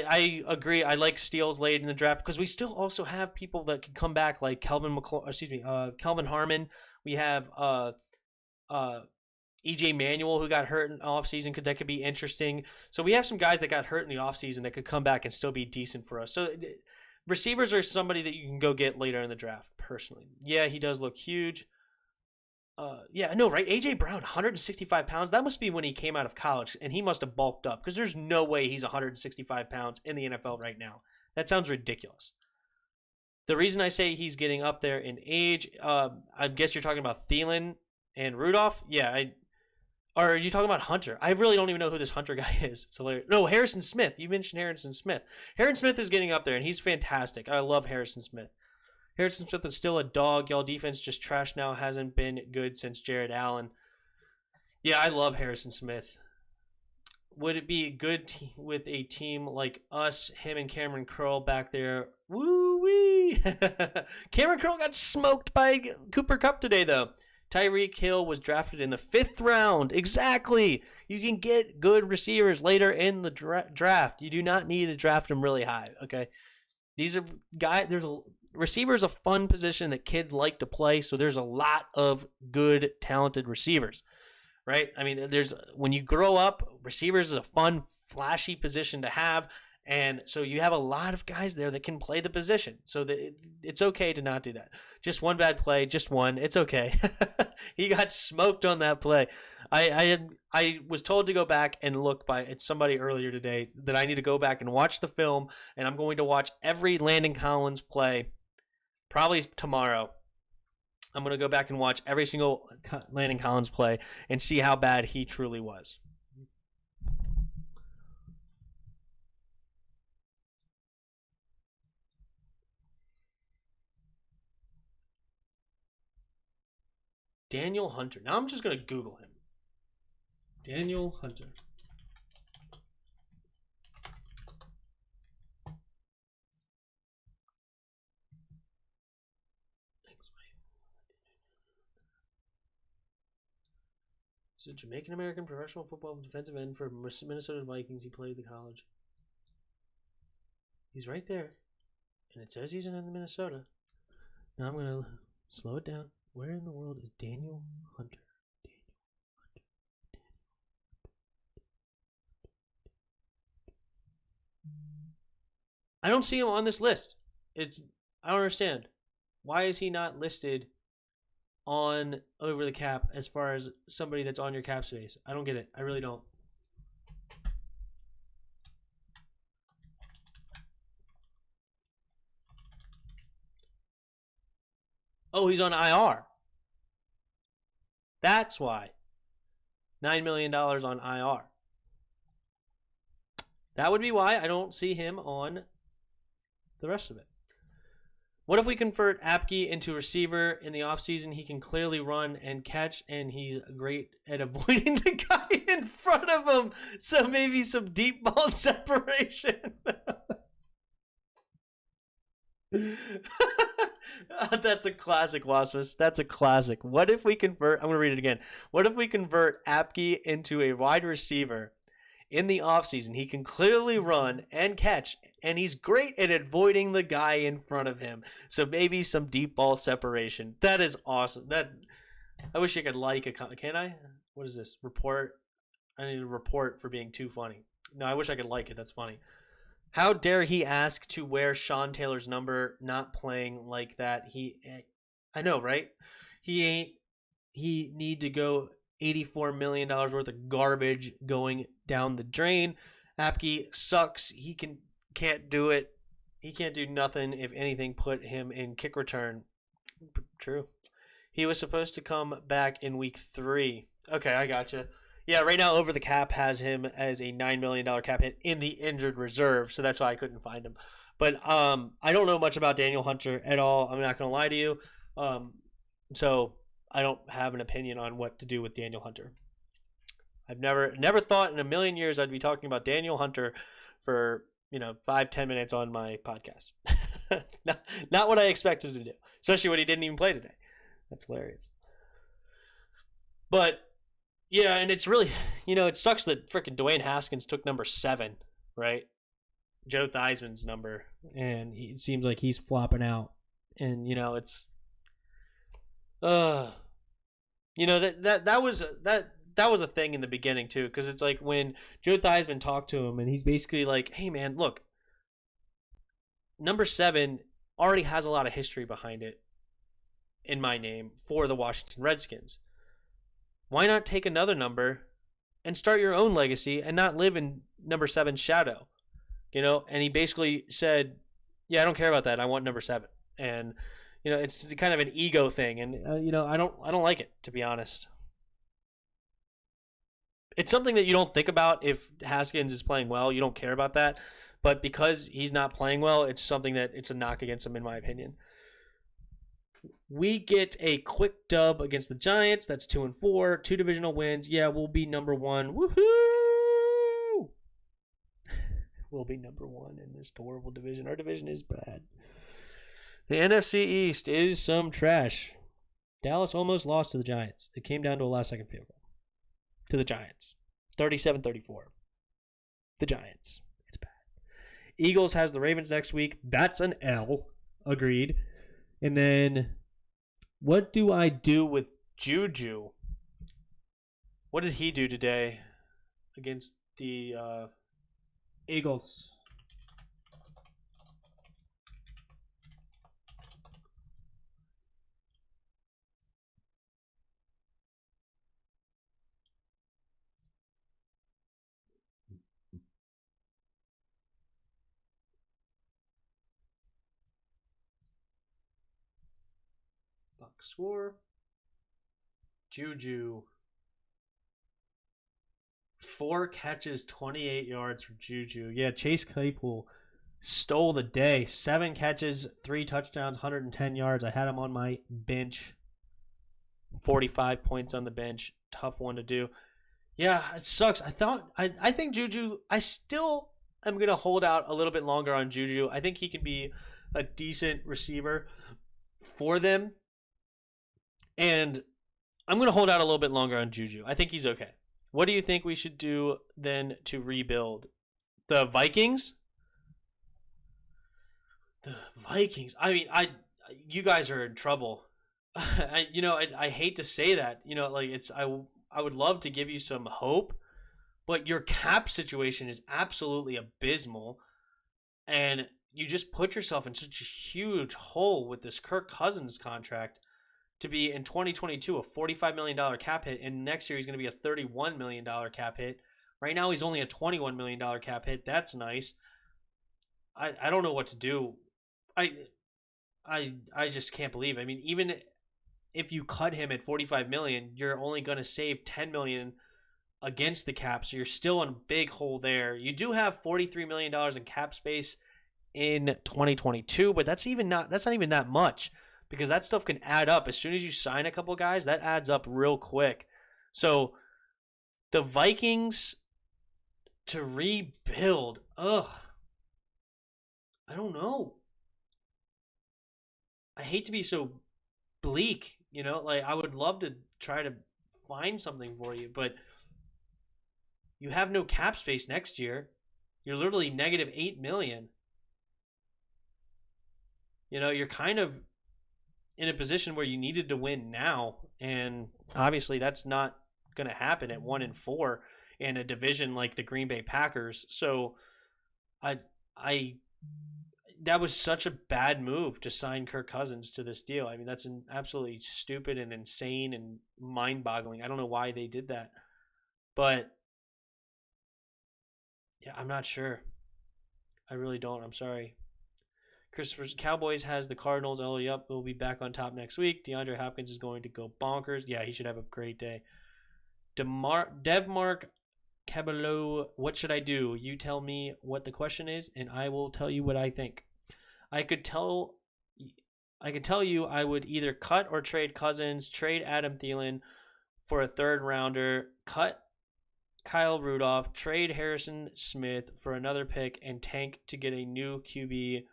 I agree. I like steals late in the draft because we still also have people that can come back, like Kelvin Harmon. We have EJ Manuel, who got hurt in the offseason. That could be interesting. So we have some guys that got hurt in the offseason that could come back and still be decent for us. So receivers are somebody that you can go get later in the draft, personally. Yeah, he does look huge. Right? A.J. Brown, 165 pounds. That must be when he came out of college, and he must have bulked up because there's no way he's 165 pounds in the NFL right now. That sounds ridiculous. The reason I say he's getting up there in age, I guess you're talking about Thielen and Rudolph. Yeah, or are you talking about Hunter? I really don't even know who this Hunter guy is. It's hilarious. No, Harrison Smith. You mentioned Harrison Smith. Harrison Smith is getting up there, and he's fantastic. I love Harrison Smith. Harrison Smith is still a dog. Y'all defense just trash now. Hasn't been good since Jared Allen. Yeah, I love Harrison Smith. Would it be good with a team like us, him and Cameron Curl back there? Woo-wee! Cameron Curl got smoked by Cooper Kupp today, though. Tyreek Hill was drafted in the 5th round. Exactly. You can get good receivers later in the draft. You do not need to draft them really high, okay? These are guys. Receiver is a fun position that kids like to play, so there's a lot of good, talented receivers, right? I mean, when you grow up, receivers is a fun, flashy position to have, and so you have a lot of guys there that can play the position. So it's okay to not do that. Just one bad play, just one. It's okay. He got smoked on that play. I was told to go back and look by somebody earlier today that I need to go back and watch the film, and I'm going to watch every Landon Collins play. Probably tomorrow. I'm going to go back and watch every single Landon Collins play and see how bad he truly was. Daniel Hunter. Now I'm just going to Google him. Daniel Hunter. He's a Jamaican-American professional football defensive end for Minnesota Vikings. He played the college. He's right there. And it says he's in Minnesota. Now I'm going to slow it down. Where in the world is Daniel Hunter? I don't see him on this list. I don't understand. Why is he not listed on over the cap as far as somebody that's on your cap space? I don't get it. I really don't. Oh, he's on IR. That's why. $9 million on IR. That would be why I don't see him on the rest of it. What if we convert Apke into receiver in the offseason? He can clearly run and catch, and he's great at avoiding the guy in front of him. So maybe some deep ball separation. That's a classic, Waspus. That's a classic. What if we convert... I'm going to read it again. What if we convert Apke into a wide receiver in the offseason? He can clearly run and catch, and he's great at avoiding the guy in front of him. So maybe some deep ball separation. That is awesome. I wish I could like a... Can I? What is this? Report? I need a report for being too funny. No, I wish I could like it. That's funny. How dare he ask to wear Sean Taylor's number, not playing like that? I know, right? He need to go $84 million worth of garbage going down the drain. Apke sucks. He can't do it. He can't do nothing. If anything, put him in kick return. True. He was supposed to come back in week 3. Okay, I gotcha. Yeah, right now Over the Cap has him as a $9 million cap hit in the injured reserve, so that's why I couldn't find him. But I don't know much about Daniel Hunter at all. I'm not going to lie to you. So I don't have an opinion on what to do with Daniel Hunter. I've never thought in a million years I'd be talking about Daniel Hunter for 5-10 minutes on my podcast. Not what I expected to do, especially when he didn't even play today. That's hilarious. But yeah, and it's really, it sucks that freaking Dwayne Haskins took number 7, right? Joe Theismann's number, and it seems like he's flopping out. And it's, that was a thing in the beginning too, because it's like when Joe Theismann talked to him, and he's basically like, "Hey man, look, number 7 already has a lot of history behind it in my name for the Washington Redskins. Why not take another number and start your own legacy and not live in number 7's shadow?" And he basically said, "Yeah, I don't care about that. I want number 7." And it's kind of an ego thing, and I don't like it, to be honest. It's something that you don't think about if Haskins is playing well. You don't care about that, but because he's not playing well, it's something that it's a knock against him, in my opinion. We get a quick dub against the Giants. That's 2-4, 2 divisional wins. Yeah, we'll be number 1. Woohoo! We'll be number 1 in this horrible division. Our division is bad. The NFC East is some trash. Dallas almost lost to the Giants. It came down to a last-second field goal to the Giants. 37-34. The Giants. It's bad. Eagles has the Ravens next week. That's an L. Agreed. And then, what do I do with Juju? What did he do today against the Eagles? Box score. Juju. 4 catches, 28 yards for Juju. Yeah, Chase Claypool stole the day. 7 catches, 3 touchdowns, 110 yards. I had him on my bench. 45 points on the bench. Tough one to do. Yeah, it sucks. I think Juju, I still am going to hold out a little bit longer on Juju. I think he can be a decent receiver for them. And I'm going to hold out a little bit longer on Juju. I think he's okay. What do you think we should do then to rebuild? The Vikings? The Vikings. I mean, you guys are in trouble. I hate to say that. I would love to give you some hope, but your cap situation is absolutely abysmal, and you just put yourself in such a huge hole with this Kirk Cousins contract to be in 2022 a $45 million cap hit, and next year he's going to be a $31 million cap hit. Right now he's only a $21 million cap hit. That's nice. I don't know what to do. I just can't believe it. I mean, even if you cut him at $45 million, you're only going to save $10 million against the cap, so you're still in a big hole there. You do have $43 million in cap space in 2022, but that's not even that much, because that stuff can add up. As soon as you sign a couple guys, that adds up real quick. So the Vikings to rebuild, I don't know. I hate to be so bleak, I would love to try to find something for you, but you have no cap space next year. You're literally negative $8 million. You're kind of in a position where you needed to win now, and obviously that's not going to happen at 1-4 in a division like the Green Bay Packers. So that was such a bad move to sign Kirk Cousins to this deal. I mean, that's absolutely stupid and insane and mind-boggling. I don't know why they did that. But, yeah, I'm not sure. I really don't. I'm sorry. Christopher's Cowboys has the Cardinals. Oh, yep, we'll be back on top next week. DeAndre Hopkins is going to go bonkers. Yeah, he should have a great day. Devmark Cabello, what should I do? You tell me what the question is, and I will tell you what I think. I could tell you I would either cut or trade Cousins, trade Adam Thielen for a third rounder, cut Kyle Rudolph, trade Harrison Smith for another pick, and tank to get a new QB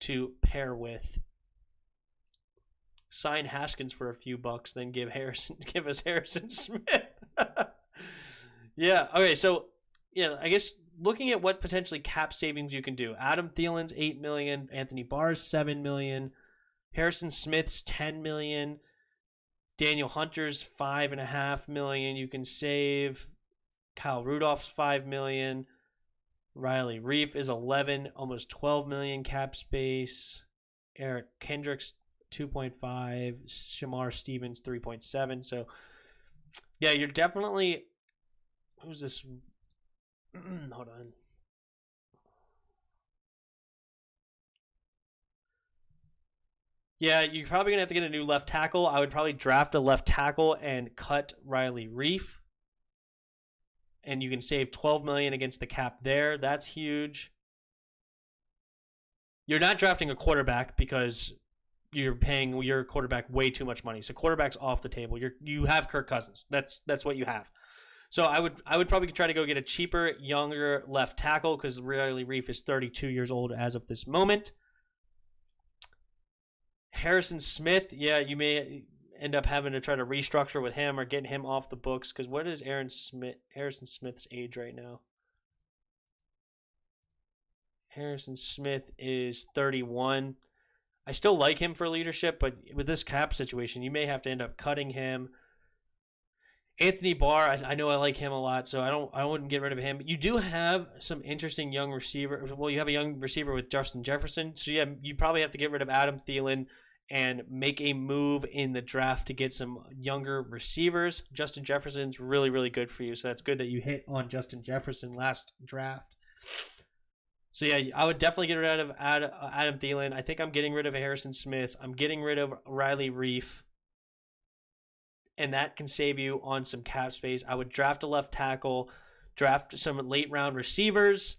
to pair with. Sign Haskins for a few bucks, then give us Harrison Smith. Yeah. Okay. So yeah, I guess looking at what potentially cap savings you can do. Adam Thielen's $8 million, Anthony Barr's $7 million, Harrison Smith's $10 million, Daniel Hunter's $5.5 million. You can save. Kyle Rudolph's $5 million. Riley Reef is 11, almost 12 million cap space. Eric Kendricks 2.5, Shamar Stevens 3.7. So yeah, you're definitely. Who's this? Hold on. Yeah, you're probably gonna have to get a new left tackle. I would probably draft a left tackle and cut Riley Reef. And you can save $12 million against the cap there. That's huge. You're not drafting a quarterback because you're paying your quarterback way too much money. So quarterback's off the table. You have Kirk Cousins. That's what you have. So I would probably try to go get a cheaper, younger left tackle because Riley Reef is 32 years old as of this moment. Harrison Smith, yeah, you may end up having to try to restructure with him or getting him off the books because what is Harrison Smith's age right now? Harrison Smith is 31. I still like him for leadership, but with this cap situation, you may have to end up cutting him. Anthony Barr, I know I like him a lot, so I wouldn't get rid of him. You do have some interesting young receiver. Well, you have a young receiver with Justin Jefferson, so yeah, you probably have to get rid of Adam Thielen and make a move in the draft to get some younger receivers. Justin Jefferson's really, really good for you, so that's good that you hit on Justin Jefferson last draft. So yeah, I would definitely get rid of Adam Thielen. I think I'm getting rid of Harrison Smith. I'm getting rid of Riley Reef. And that can save you on some cap space. I would draft a left tackle, draft some late round receivers,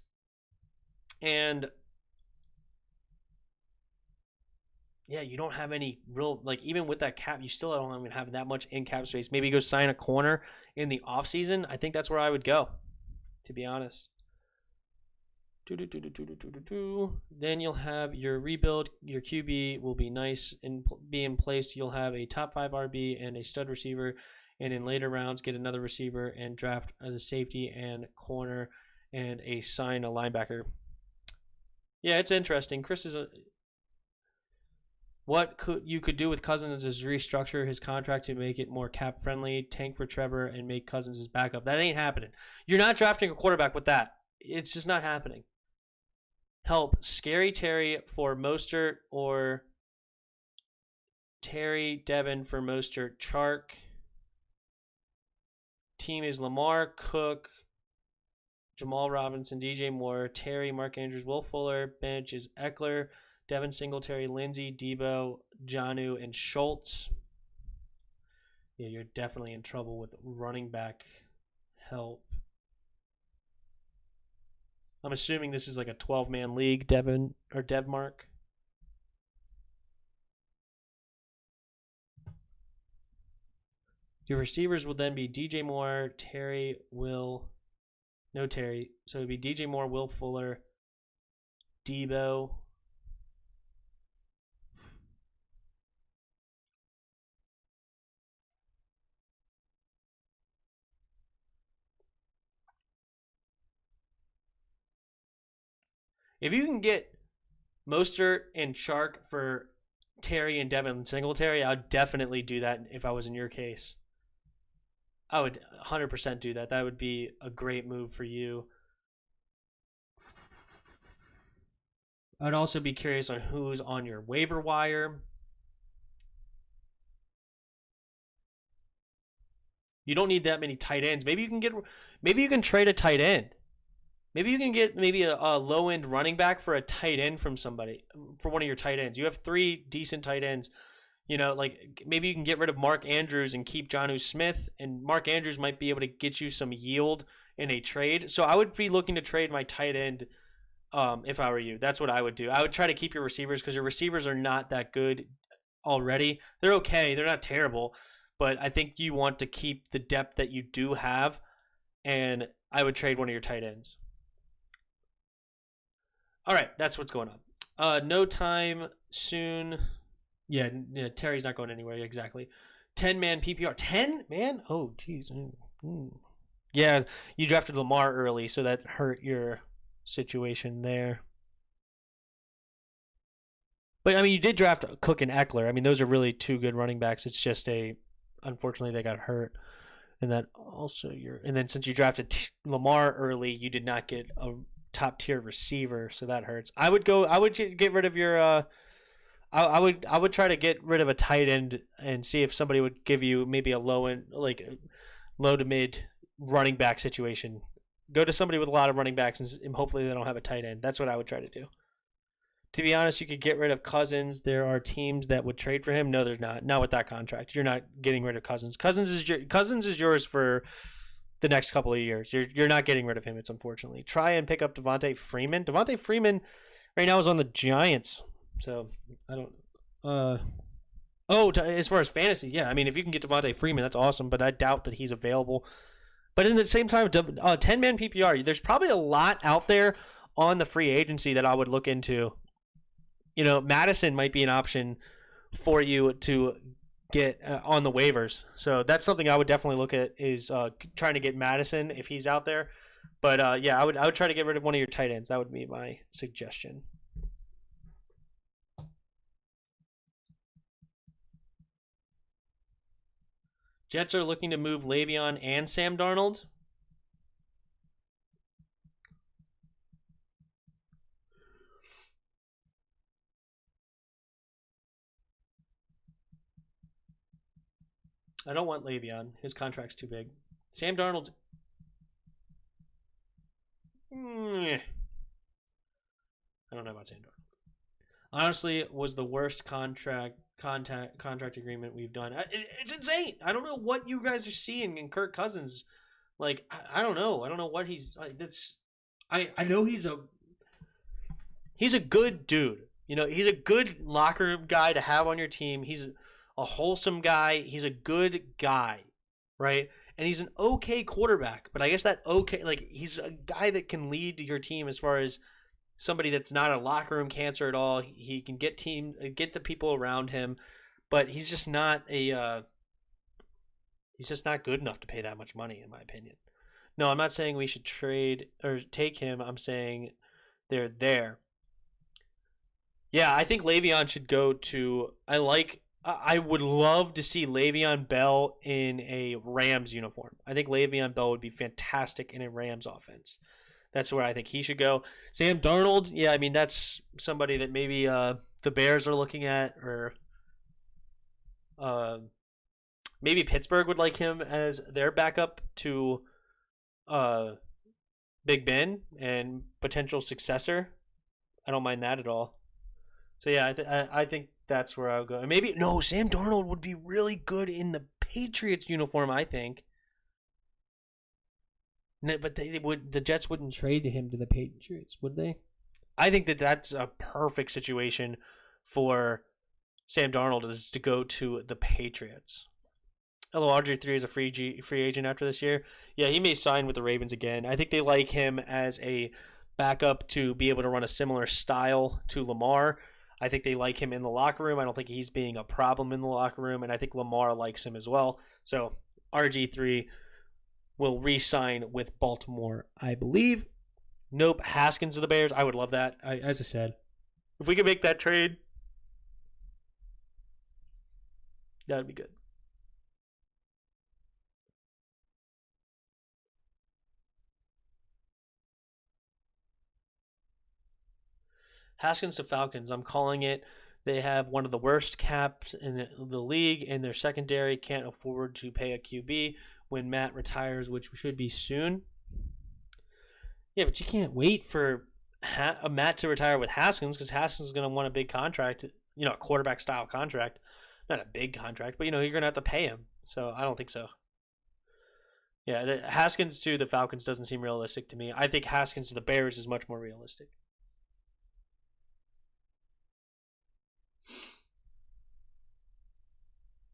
and yeah, you don't have any real, like, even with that cap, you still don't even have that much in cap space. Maybe go sign a corner in the offseason. I think that's where I would go, to be honest. Then you'll have your rebuild. Your QB will be nice and be in place. You'll have a top 5 RB and a stud receiver. And in later rounds, get another receiver and draft a safety and corner and sign a linebacker. Yeah, it's interesting. Chris is what you could do with Cousins is restructure his contract to make it more cap friendly, tank for Trevor, and make Cousins his backup. That ain't happening. You're not drafting a quarterback with that. It's just not happening. Help Scary Terry for Mostert or Terry Devin for Mostert Chark. Team is Lamar, Cook, Jamal Robinson, DJ Moore, Terry, Mark Andrews, Will Fuller. Bench is Eckler, Devin Singletary, Lindsey, Debo, Jonnu, and Schultz. Yeah, you're definitely in trouble with running back help. I'm assuming this is like a 12-man league, Devin or Devmark. Your receivers will then be DJ Moore, Terry, Will. No Terry. So it would be DJ Moore, Will Fuller, Debo. If you can get Mostert and Chark for Terry and Devin Singletary, I would definitely do that if I was in your case. I would 100% do that. That would be a great move for you. I'd also be curious on who's on your waiver wire. You don't need that many tight ends. Maybe you can trade a tight end. Maybe you can get a low-end running back for a tight end from somebody, for one of your tight ends. You have 3 decent tight ends. You know, like maybe you can get rid of Mark Andrews and keep Jonnu Smith, and Mark Andrews might be able to get you some yield in a trade. So I would be looking to trade my tight end if I were you. That's what I would do. I would try to keep your receivers because your receivers are not that good already. They're okay. They're not terrible. But I think you want to keep the depth that you do have, and I would trade one of your tight ends. All right, that's what's going on. No time soon. Yeah, Terry's not going anywhere. Exactly. 10-man PPR. 10 man? Oh, jeez. Yeah, you drafted Lamar early, so that hurt your situation there. But I mean, you did draft Cook and Eckler. I mean, those are really two good running backs. It's just unfortunately they got hurt, and that also and then since you drafted Lamar early, you did not get a top tier receiver, so that hurts. I would get rid of your. I would try to get rid of a tight end and see if somebody would give you maybe a low to mid running back situation. Go to somebody with a lot of running backs and hopefully they don't have a tight end. That's what I would try to do. To be honest, you could get rid of Cousins. There are teams that would trade for him. No, there's not. Not with that contract. You're not getting rid of Cousins. Cousins is yours for the next couple of years. You're not getting rid of him. It's unfortunately. Try and pick up Devontae Freeman. Devontae Freeman right now is on the Giants. So I don't. As far as fantasy, yeah. I mean, if you can get Devontae Freeman, that's awesome. But I doubt that he's available. But in the same time, 10-man PPR, there's probably a lot out there on the free agency that I would look into. You know, Madison might be an option for you to get on the waivers. So that's something I would definitely look at is trying to get Madison if he's out there. But yeah, I would try to get rid of one of your tight ends. That would be my suggestion. Jets are looking to move Le'Veon and Sam Darnold. I don't want Le'Veon. His contract's too big. Sam Darnold's... I don't know about Sam Darnold. Honestly, it was the worst contract agreement we've done. It's insane. I don't know what you guys are seeing in Kirk Cousins. Like, I don't know. I don't know what he's like. I know he's a good dude. You know, he's a good locker room guy to have on your team. He's a wholesome guy. He's a good guy, right? And he's an okay quarterback. But I guess he's a guy that can lead your team as far as somebody that's not a locker room cancer at all. He can get the people around him, but he's just not good enough to pay that much money, in my opinion. No, I'm not saying we should trade or take him. I'm saying they're there. Yeah, I think Le'Veon should go to. I would love to see Le'Veon Bell in a Rams uniform. I think Le'Veon Bell would be fantastic in a Rams offense. That's where I think he should go. Sam Darnold, yeah, I mean, that's somebody that maybe the Bears are looking at, or maybe Pittsburgh would like him as their backup to Big Ben and potential successor. I don't mind that at all. So, yeah, I think that's where I'll go. And maybe, no, Sam Darnold would be really good in the Patriots uniform, I think. No, but the Jets wouldn't trade him to the Patriots, would they? I think that's a perfect situation for Sam Darnold is to go to the Patriots. Hello, RG3 is a free agent after this year. Yeah, he may sign with the Ravens again. I think they like him as a backup to be able to run a similar style to Lamar. I think they like him in the locker room. I don't think he's being a problem in the locker room, and I think Lamar likes him as well. So RG3 will re-sign with Baltimore, I believe. Nope, Haskins to the Bears. I would love that. As I said, if we could make that trade, that would be good. Haskins to Falcons. I'm calling it. They have one of the worst caps in the league, and their secondary can't afford to pay a QB when Matt retires, which should be soon. Yeah, but you can't wait for Matt to retire with Haskins because Haskins is going to want a big contract, a quarterback-style contract. Not a big contract, but, you're going to have to pay him. So I don't think so. Yeah, Haskins to the Falcons doesn't seem realistic to me. I think Haskins to the Bears is much more realistic.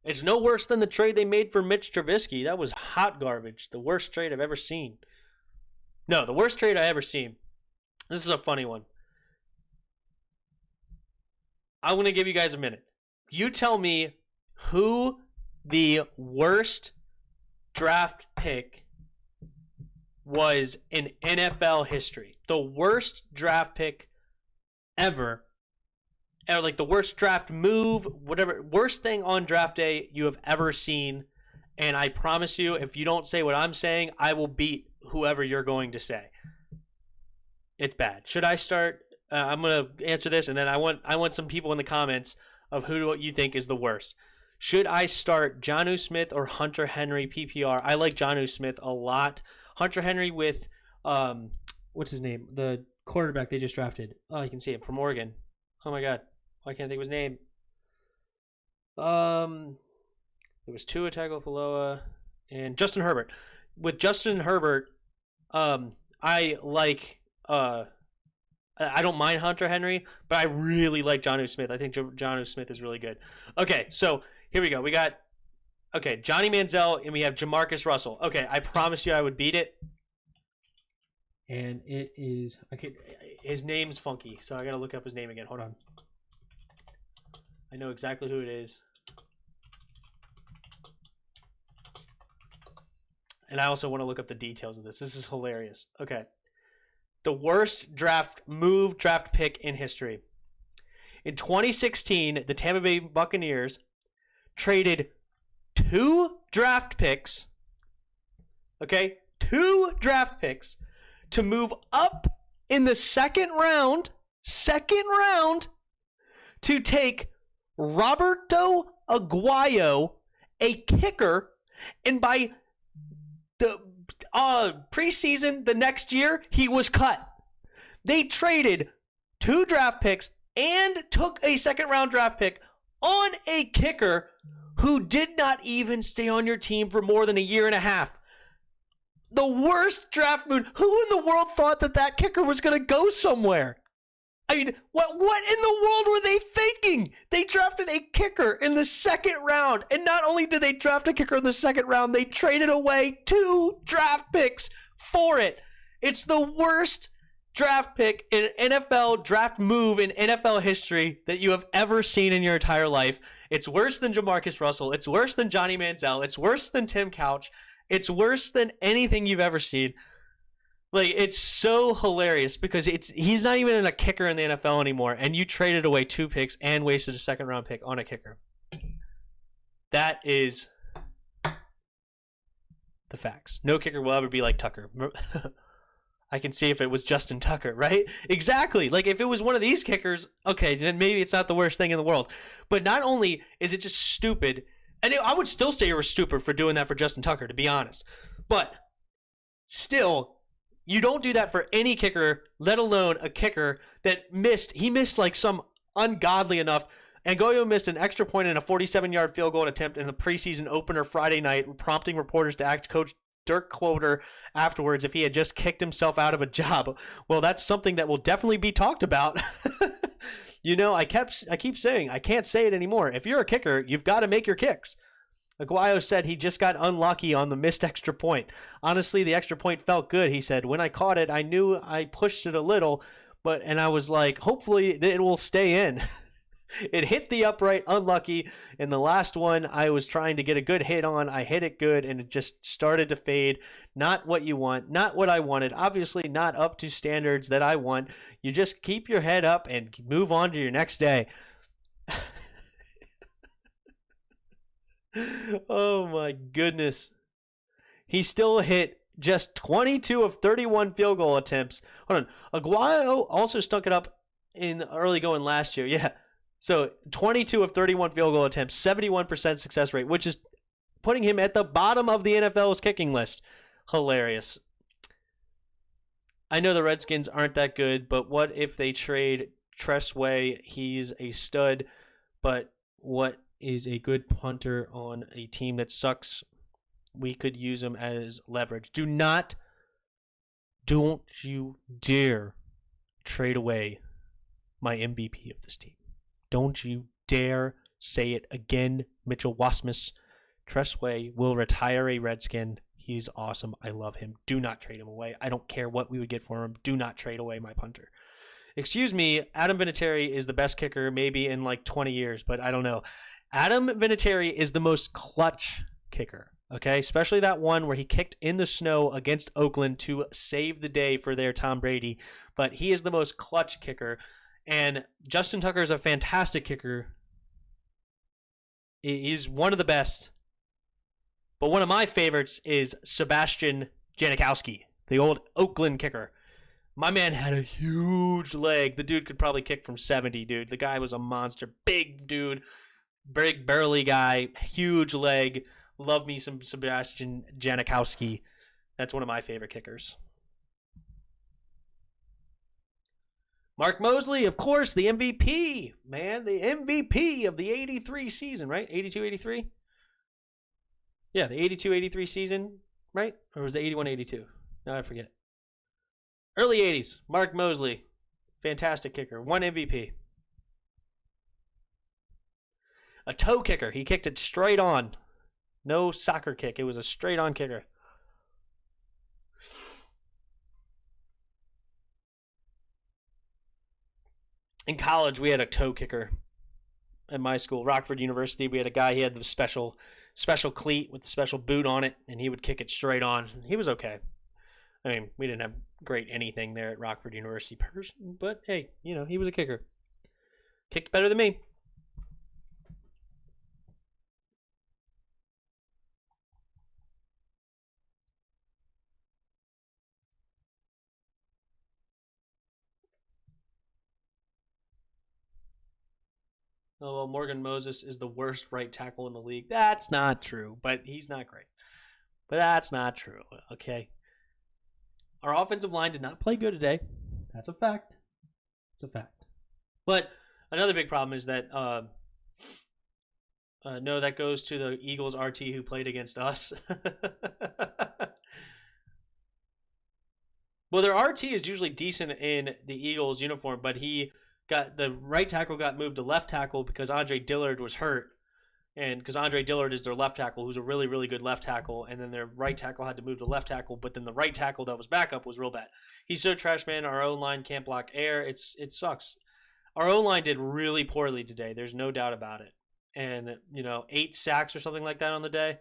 It's no worse than the trade they made for Mitch Trubisky. That was hot garbage. The worst trade I've ever seen. No, the worst trade I ever seen. This is a funny one. I'm going to give you guys a minute. You tell me who the worst draft pick was in NFL history. The worst draft pick ever. Or like the worst draft move, whatever, worst thing on draft day you have ever seen. And I promise you, if you don't say what I'm saying, I will beat whoever you're going to say. It's bad. Should I start? I'm going to answer this, and then I want some people in the comments of who you think is the worst. Should I start Jonnu Smith or Hunter Henry PPR? I like Jonnu Smith a lot. Hunter Henry with, what's his name? The quarterback they just drafted. Oh, you can see it from Oregon. Oh my God. I can't think of his name. It was Tua Tagovailoa and Justin Herbert. With Justin Herbert, I like. I don't mind Hunter Henry, but I really like Jonnu Smith. I think Jonnu Smith is really good. Okay, so here we go. We got Johnny Manziel and we have Jamarcus Russell. Okay, I promised you I would beat it. And it is his name's funky, so I gotta look up his name again. Hold on. I know exactly who it is. And I also want to look up the details of this. This is hilarious. Okay. The worst draft pick in history. In 2016, the Tampa Bay Buccaneers traded 2 draft picks. Okay? 2 draft picks to move up in the second round to take Roberto Aguayo, a kicker, and by the preseason the next year, he was cut. They traded 2 draft picks and took a second-round draft pick on a kicker who did not even stay on your team for more than a year and a half. The worst draft move. Who in the world thought that kicker was going to go somewhere? I mean, what in the world were they thinking? They drafted a kicker in the second round. And not only did they draft a kicker in the second round, they traded away 2 draft picks for it. It's the worst draft pick in NFL draft move in NFL history that you have ever seen in your entire life. It's worse than Jamarcus Russell. It's worse than Johnny Manziel. It's worse than Tim Couch. It's worse than anything you've ever seen. Like, it's so hilarious because he's not even a kicker in the NFL anymore, and you traded away 2 picks and wasted a second-round pick on a kicker. That is the facts. No kicker will ever be like Tucker. I can see if it was Justin Tucker, right? Exactly. Like, if it was one of these kickers, okay, then maybe it's not the worst thing in the world. But not only is it just stupid, and I would still say you were stupid for doing that for Justin Tucker, to be honest. But still, you don't do that for any kicker, let alone a kicker that missed. He missed like some ungodly enough. Angoyo missed an extra point in a 47-yard field goal attempt in the preseason opener Friday night, prompting reporters to ask Coach Dirk Quoter afterwards if he had just kicked himself out of a job. Well, that's something that will definitely be talked about. You know, I keep saying, I can't say it anymore. If you're a kicker, you've got to make your kicks. Aguayo said he just got unlucky on the missed extra point. Honestly, the extra point felt good, he said. When I caught it, I knew I pushed it a little, and I was like, hopefully it will stay in. It hit the upright, unlucky, and the last one I was trying to get a good hit on. I hit it good, and it just started to fade. Not what you want, not what I wanted. Obviously not up to standards that I want. You just keep your head up and move on to your next day. Oh my goodness. He still hit just 22 of 31 field goal attempts. Hold on. Aguayo also stunk it up in early going last year. Yeah. So 22 of 31 field goal attempts, 71% success rate, which is putting him at the bottom of the NFL's kicking list. Hilarious. I know the Redskins aren't that good, but what if they trade Tressway? He's a stud, but what is a good punter on a team that sucks? We could use him as leverage. Don't you dare trade away my MVP of this team. Don't you dare say it again, Mitchell Wasmus. Tressway will retire a Redskin. He's awesome. I love him. Do not trade him away. I don't care what we would get for him. Do not trade away my punter. excuse me, Adam Vinatieri is the best kicker maybe in like 20 years, but I don't know. Adam Vinatieri is the most clutch kicker, okay? Especially that one where he kicked in the snow against Oakland to save the day for their Tom Brady. But he is the most clutch kicker. And Justin Tucker is a fantastic kicker. He's one of the best. But one of my favorites is Sebastian Janikowski, the old Oakland kicker. My man had a huge leg. The dude could probably kick from 70, dude. The guy was a monster. Big dude. Big, burly guy. Huge leg. Love me some Sebastian Janikowski. That's one of my favorite kickers. Mark Mosley, of course, the MVP. Man, the MVP of the 83 season, right? 82-83? Yeah, the 82-83 season, right? Or was it 81-82? No, I forget. Early 80s, Mark Mosley. Fantastic kicker. One MVP. A toe kicker. He kicked it straight on. No soccer kick. It was a straight on kicker. In college, we had a toe kicker at my school, Rockford University. We had a guy, he had the special cleat with the special boot on it, and he would kick it straight on. He was okay. I mean, we didn't have great anything there at Rockford University, but hey, he was a kicker. Kicked better than me. Oh, well, Morgan Moses is the worst right tackle in the league. That's not true, but he's not great. But that's not true, okay? Our offensive line did not play good today. That's a fact. It's a fact. But another big problem is that, no, that goes to the Eagles RT who played against us. Well, their RT is usually decent in the Eagles uniform, but the right tackle got moved to left tackle because Andre Dillard was hurt. And because Andre Dillard is their left tackle, who's a really, really good left tackle, and then their right tackle had to move to left tackle, but then the right tackle that was backup was real bad. He's so trash, man. Our O-line can't block air. It sucks. Our O-line did really poorly today. There's no doubt about it. And, 8 sacks or something like that on the day.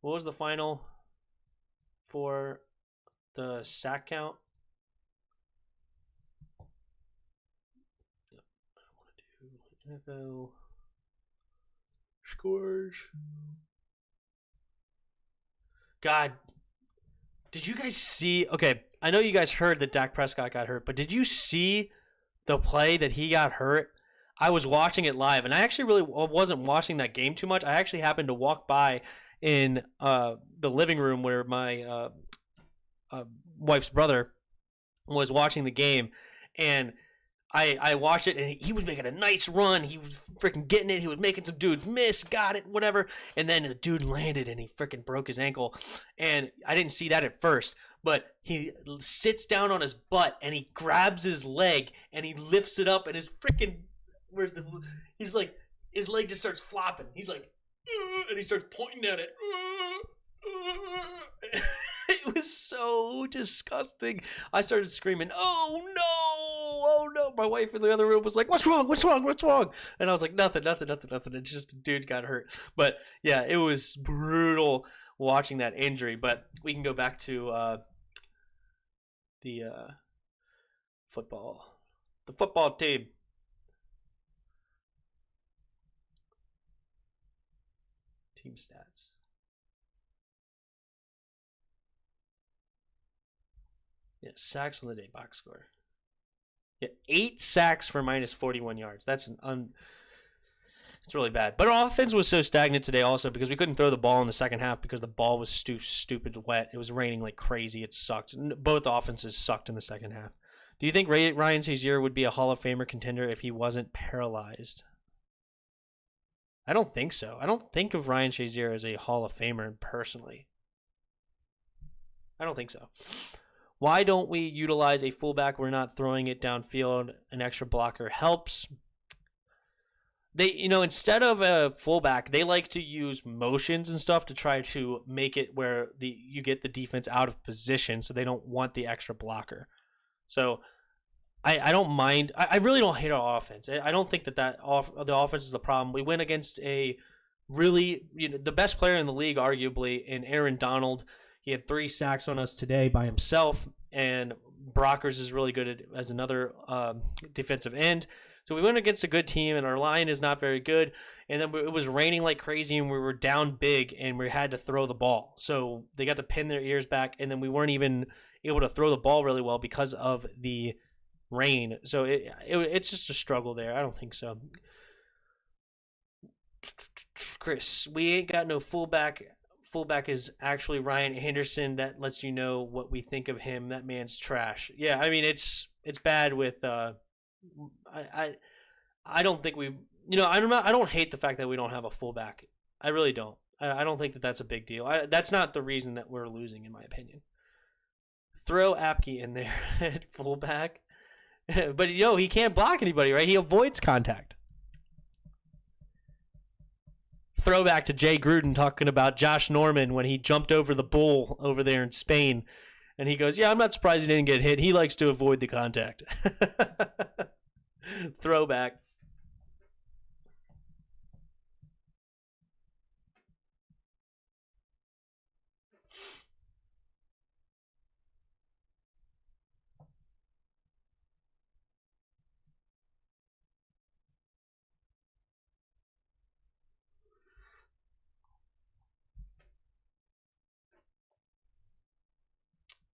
What was the final for the sack count? NFL scores. God, did you guys see? Okay, I know you guys heard that Dak Prescott got hurt, but did you see the play that he got hurt? I was watching it live, and I actually really wasn't watching that game too much. I actually happened to walk by in the living room where my wife's brother was watching the game, and I watched it, and he was making a nice run. He was freaking getting it. He was making some dudes miss, got it, whatever. And then the dude landed, and he freaking broke his ankle. And I didn't see that at first, but he sits down on his butt, and he grabs his leg, and he lifts it up, and his freaking he's like, his leg just starts flopping. He's like, and he starts pointing at it. It was so disgusting. I started screaming, "Oh no! Oh no!" My wife in the other room was like, "What's wrong? What's wrong? What's wrong?" And I was like, "Nothing. It's just a dude got hurt." But yeah, it was brutal watching that injury. But we can go back to the football team. Team stats. Yeah, sacks on the day, box score. Yeah, 8 sacks for minus 41 yards. That's it's really bad. But our offense was so stagnant today also because we couldn't throw the ball in the second half because the ball was stupid wet. It was raining like crazy. It sucked. Both offenses sucked in the second half. Do you think Ryan Shazier would be a Hall of Famer contender if he wasn't paralyzed? I don't think so. I don't think of Ryan Shazier as a Hall of Famer personally. I don't think so. Why don't we utilize a fullback? We're not throwing it downfield. An extra blocker helps. They, instead of a fullback, they like to use motions and stuff to try to make it where you get the defense out of position so they don't want the extra blocker. So I don't mind. I really don't hate our offense. I don't think that the offense is the problem. We went against a really the best player in the league, arguably, in Aaron Donald. He had 3 sacks on us today by himself, and Brockers is really good as another defensive end. So we went against a good team, and our line is not very good. And then it was raining like crazy, and we were down big, and we had to throw the ball. So they got to pin their ears back, and then we weren't even able to throw the ball really well because of the rain. So it's just a struggle there. I don't think so. Chris, we ain't got no fullback. Fullback is actually Ryan Anderson. That lets you know what we think of him. That man's trash. Yeah, I mean it's bad with. I don't think we. I don't hate the fact that we don't have a fullback. I really don't. I don't think that that's a big deal. That's not the reason that we're losing, in my opinion. Throw Apke in there at fullback. But, he can't block anybody, right? He avoids contact. Throwback to Jay Gruden talking about Josh Norman when he jumped over the bull over there in Spain. And he goes, yeah, I'm not surprised he didn't get hit. He likes to avoid the contact. Throwback.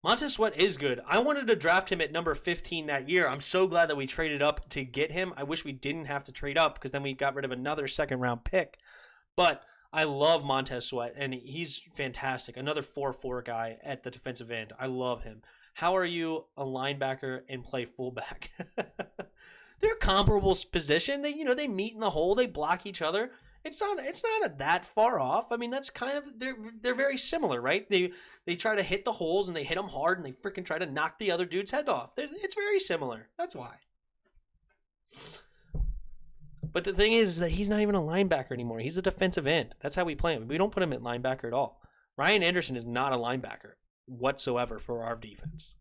Montez Sweat is good. I wanted to draft him at number 15 that year. I'm so glad that we traded up to get him. I wish we didn't have to trade up because then we got rid of another second-round pick. But I love Montez Sweat, and he's fantastic. Another 4-4 guy at the defensive end. I love him. How are you a linebacker and play fullback? They're comparable position. They meet in the hole. They block each other. It's not that far off. I mean, that's kind of they're very similar, right? They try to hit the holes and they hit them hard and they freaking try to knock the other dude's head off. It's very similar. That's why. But the thing is that he's not even a linebacker anymore. He's a defensive end. That's how we play him. We don't put him at linebacker at all. Ryan Anderson is not a linebacker whatsoever for our defense.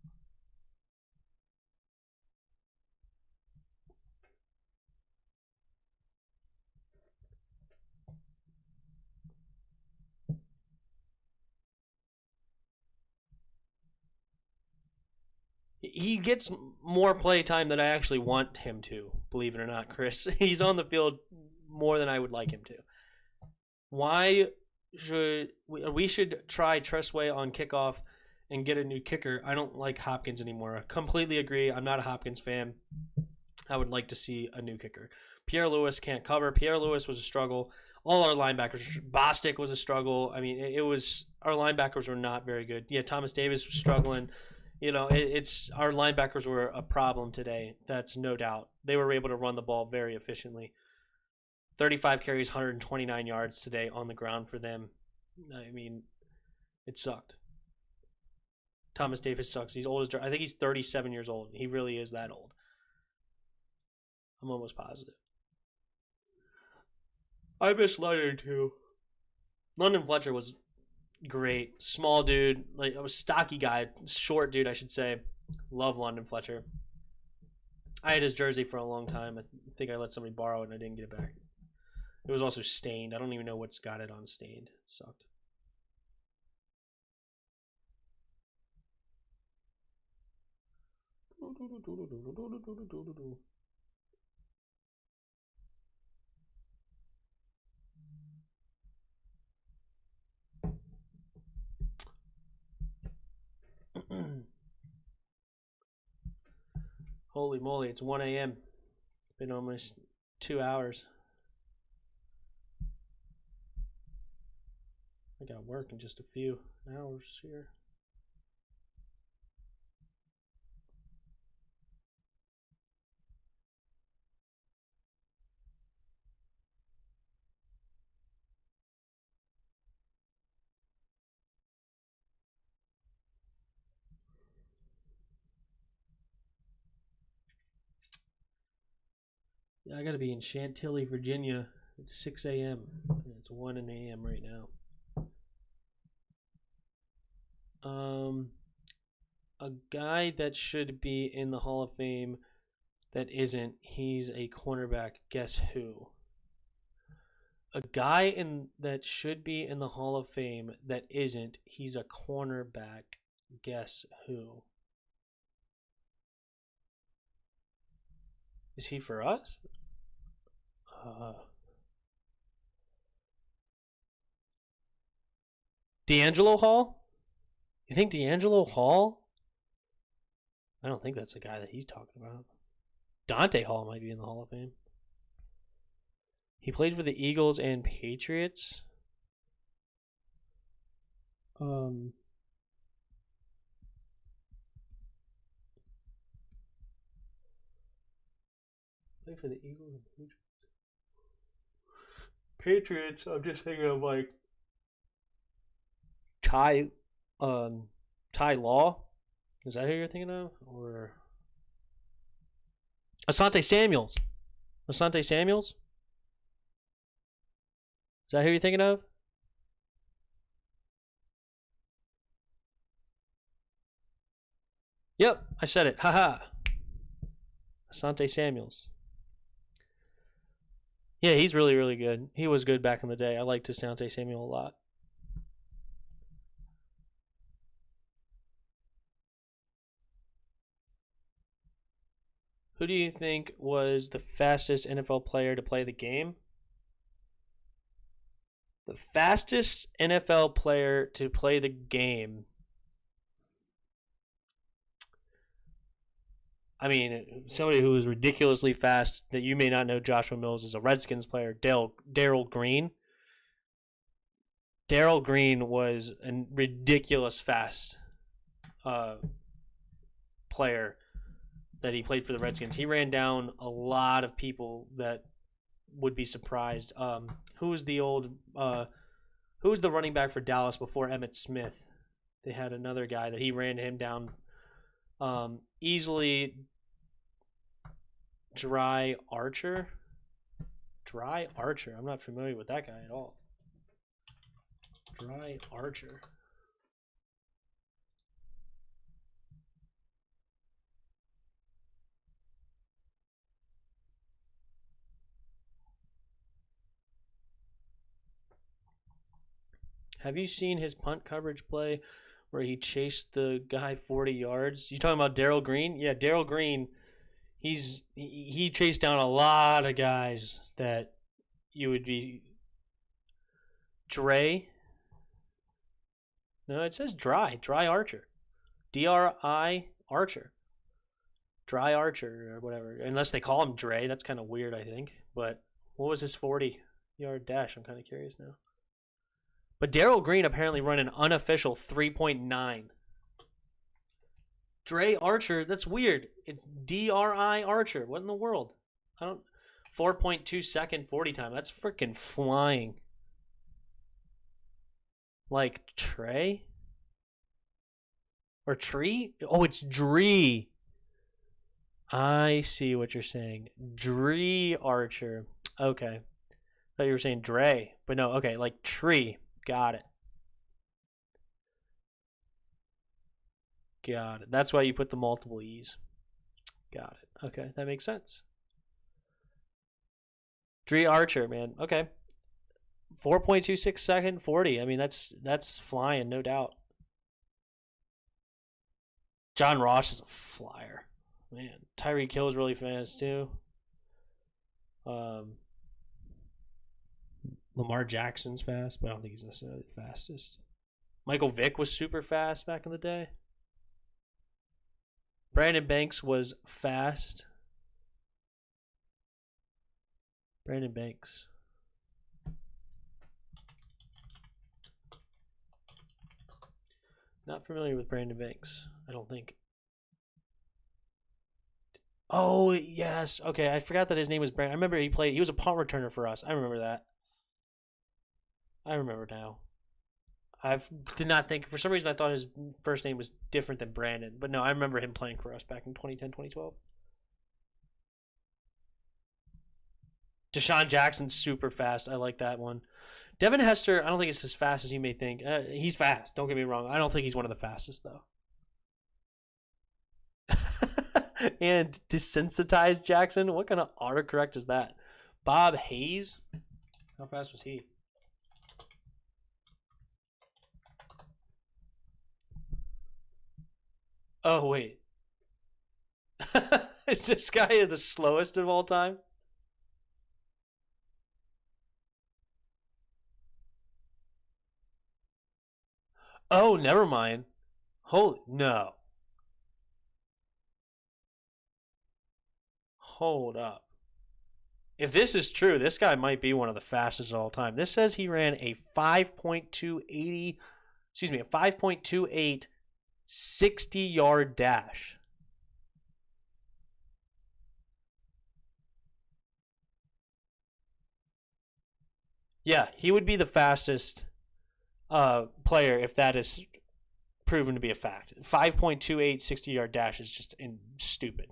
He gets more play time than I actually want him to, believe it or not, Chris. He's on the field more than I would like him to. Why should we should try Tressway on kickoff and get a new kicker? I don't like Hopkins anymore. I completely agree. I'm not a Hopkins fan. I would like to see a new kicker. Pierre Lewis can't cover. Pierre Lewis was a struggle. All our linebackers, Bostic was a struggle. I mean, it was our linebackers were not very good. Yeah, Thomas Davis was struggling. It's our linebackers were a problem today. That's no doubt. They were able to run the ball very efficiently. 35 carries, 129 yards today on the ground for them. I mean, it sucked. Thomas Davis sucks. He's old as I think he's 37 years old. He really is that old. I'm almost positive. I miss Leonard too. London Fletcher was great. Small dude, like a stocky guy, short dude, I should say. Love London Fletcher. I had his jersey for a long time. I think I let somebody borrow it and I didn't get it back. It was also stained. I don't even know what's got it on stained. It sucked. Holy moly, it's 1 a.m. Been almost 2 hours. I got work in just a few hours here. Yeah, I gotta be in Chantilly, Virginia. It's 6 a.m. It's 1 a.m. right now. A guy that should be in the Hall of Fame that isn't. He's a cornerback. Guess who? A guy that should be in the Hall of Fame that isn't. He's a cornerback. Guess who? Is he for us? D'Angelo Hall? You think D'Angelo Hall? I don't think that's the guy that he's talking about. Dante Hall might be in the Hall of Fame. He played for the Eagles and Patriots. Played for the Eagles and Patriots. I'm just thinking of like Ty Law. Is that who you're thinking of? Or Asante Samuels? Asante Samuels? Is that who you're thinking of? Yep, I said it. Haha. Asante Samuels. Yeah, he's really, really good. He was good back in the day. I liked Asante Samuel a lot. Who do you think was the fastest NFL player to play the game? The fastest NFL player to play the game. I mean, somebody who was ridiculously fast that you may not know Joshua Mills is a Redskins player, Darryl Green. Darryl Green was a ridiculous fast player that he played for the Redskins. He ran down a lot of people that would be surprised. Who was the running back for Dallas before Emmitt Smith? They had another guy that he ran him down easily. Dry Archer. I'm not familiar with that guy at all. Dry Archer. Have you seen his punt coverage play where he chased the guy 40 yards? You talking about Darryl Green? Yeah, Darryl Green, he chased down a lot of guys that you would be... Dre? No, it says Dry Archer. D-R-I Archer. Dry Archer or whatever. Unless they call him Dre, that's kind of weird, I think. But what was his 40-yard dash? I'm kind of curious now. But Darryl Green apparently run an unofficial 3.9. Dre Archer, that's weird. It's D-R-I Archer. What in the world? 4.2 second 40 time. That's freaking flying. Like Trey? Or Tree? Oh, it's Dree. I see what you're saying. Dree Archer. Okay. I thought you were saying Dre. But no, okay, like Tree. Got it. That's why you put the multiple E's. Got it. Okay, that makes sense. Dree Archer, man. Okay. 4.26 second 40. I mean, that's flying, no doubt. John Ross is a flyer. Man, Tyreek Hill is really fast too. Lamar Jackson's fast, but I don't think he's necessarily the fastest. Michael Vick was super fast back in the day. Brandon Banks was fast. Brandon Banks. Not familiar with Brandon Banks, I don't think. Oh, yes. Okay, I forgot that his name was Brandon. I remember he was a punt returner for us. I remember that. I remember now. I did not think, for some reason I thought his first name was different than Brandon. But no, I remember him playing for us back in 2010, 2012. Deshaun Jackson's super fast. I like that one. Devin Hester, I don't think it's as fast as you may think. He's fast, don't get me wrong. I don't think he's one of the fastest, though. And desensitized Jackson. What kind of autocorrect is that? Bob Hayes. How fast was he? Oh, wait. Is this guy the slowest of all time? Oh, never mind. Holy, no. Hold up. If this is true, this guy might be one of the fastest of all time. This says he ran a 5.280, excuse me, a 5.28 60-yard dash. Yeah, he would be the fastest player if that is proven to be a fact. 5.28 60-yard dash is just stupid.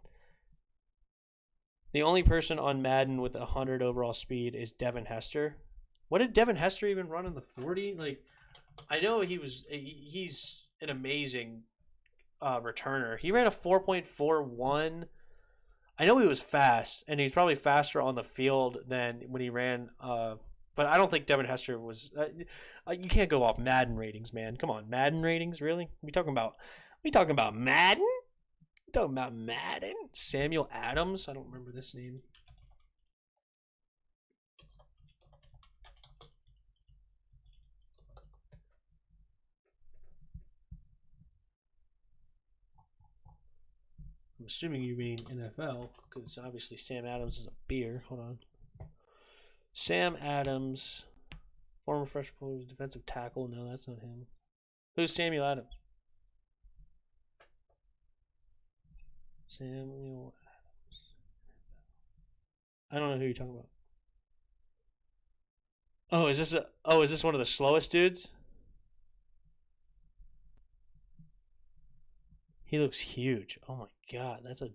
The only person on Madden with 100 overall speed is Devin Hester. What did Devin Hester even run in the 40? Like, I know he's an amazing returner. He ran a 4.41. I know he was fast, and he's probably faster on the field than when he ran. But I don't think Devin Hester was. You can't go off Madden ratings, man. Come on, Madden ratings, really? We talking about Madden? We talking about Madden? Samuel Adams? I don't remember this name. I'm assuming you mean NFL, because obviously Sam Adams is a beer. Hold on. Sam Adams, former freshman defensive tackle. No, that's not him. Who's Samuel Adams? Samuel Adams. I don't know who you're talking about. Oh, is this one of the slowest dudes? He looks huge. Oh my god, that's a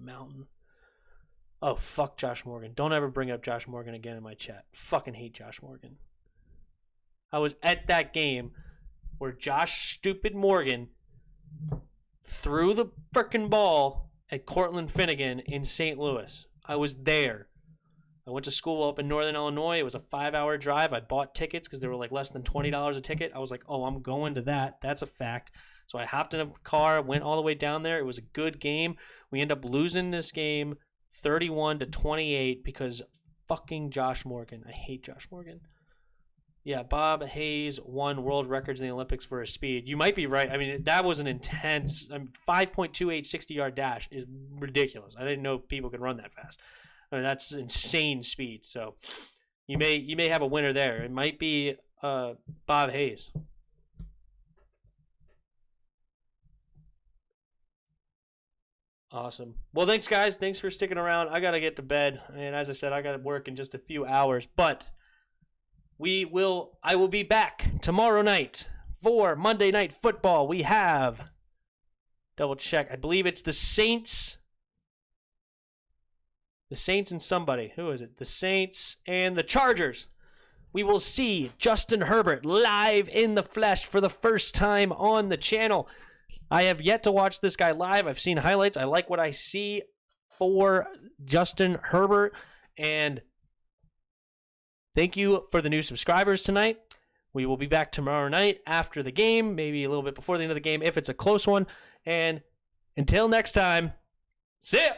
mountain. Oh, fuck Josh Morgan. Don't ever bring up Josh Morgan again in my chat. Fucking hate Josh Morgan. I was at that game where Josh Stupid Morgan threw the frickin' ball at Cortland Finnegan in St. Louis. I was there. I went to school up in Northern Illinois. It was a 5-hour drive. I bought tickets because they were like less than $20 a ticket. I was like, oh, I'm going to that. That's a fact. So I hopped in a car, went all the way down there. It was a good game. We ended up losing this game 31-28 because fucking Josh Morgan. I hate Josh Morgan. Yeah, Bob Hayes won world records in the Olympics for his speed. You might be right. I mean, that was an intense 5.28 60-yard dash is ridiculous. I didn't know people could run that fast. I mean, that's insane speed. So you may have a winner there. It might be Bob Hayes. Awesome. Well, thanks, guys. Thanks for sticking around. I got to get to bed. And as I said, I got to work in just a few hours. But I will be back tomorrow night for Monday Night Football. We have, double check, I believe it's the Saints. The Saints and somebody. Who is it? The Saints and the Chargers. We will see Justin Herbert live in the flesh for the first time on the channel. I have yet to watch this guy live. I've seen highlights. I like what I see for Justin Herbert. And thank you for the new subscribers tonight. We will be back tomorrow night after the game, maybe a little bit before the end of the game if it's a close one. And until next time, see ya!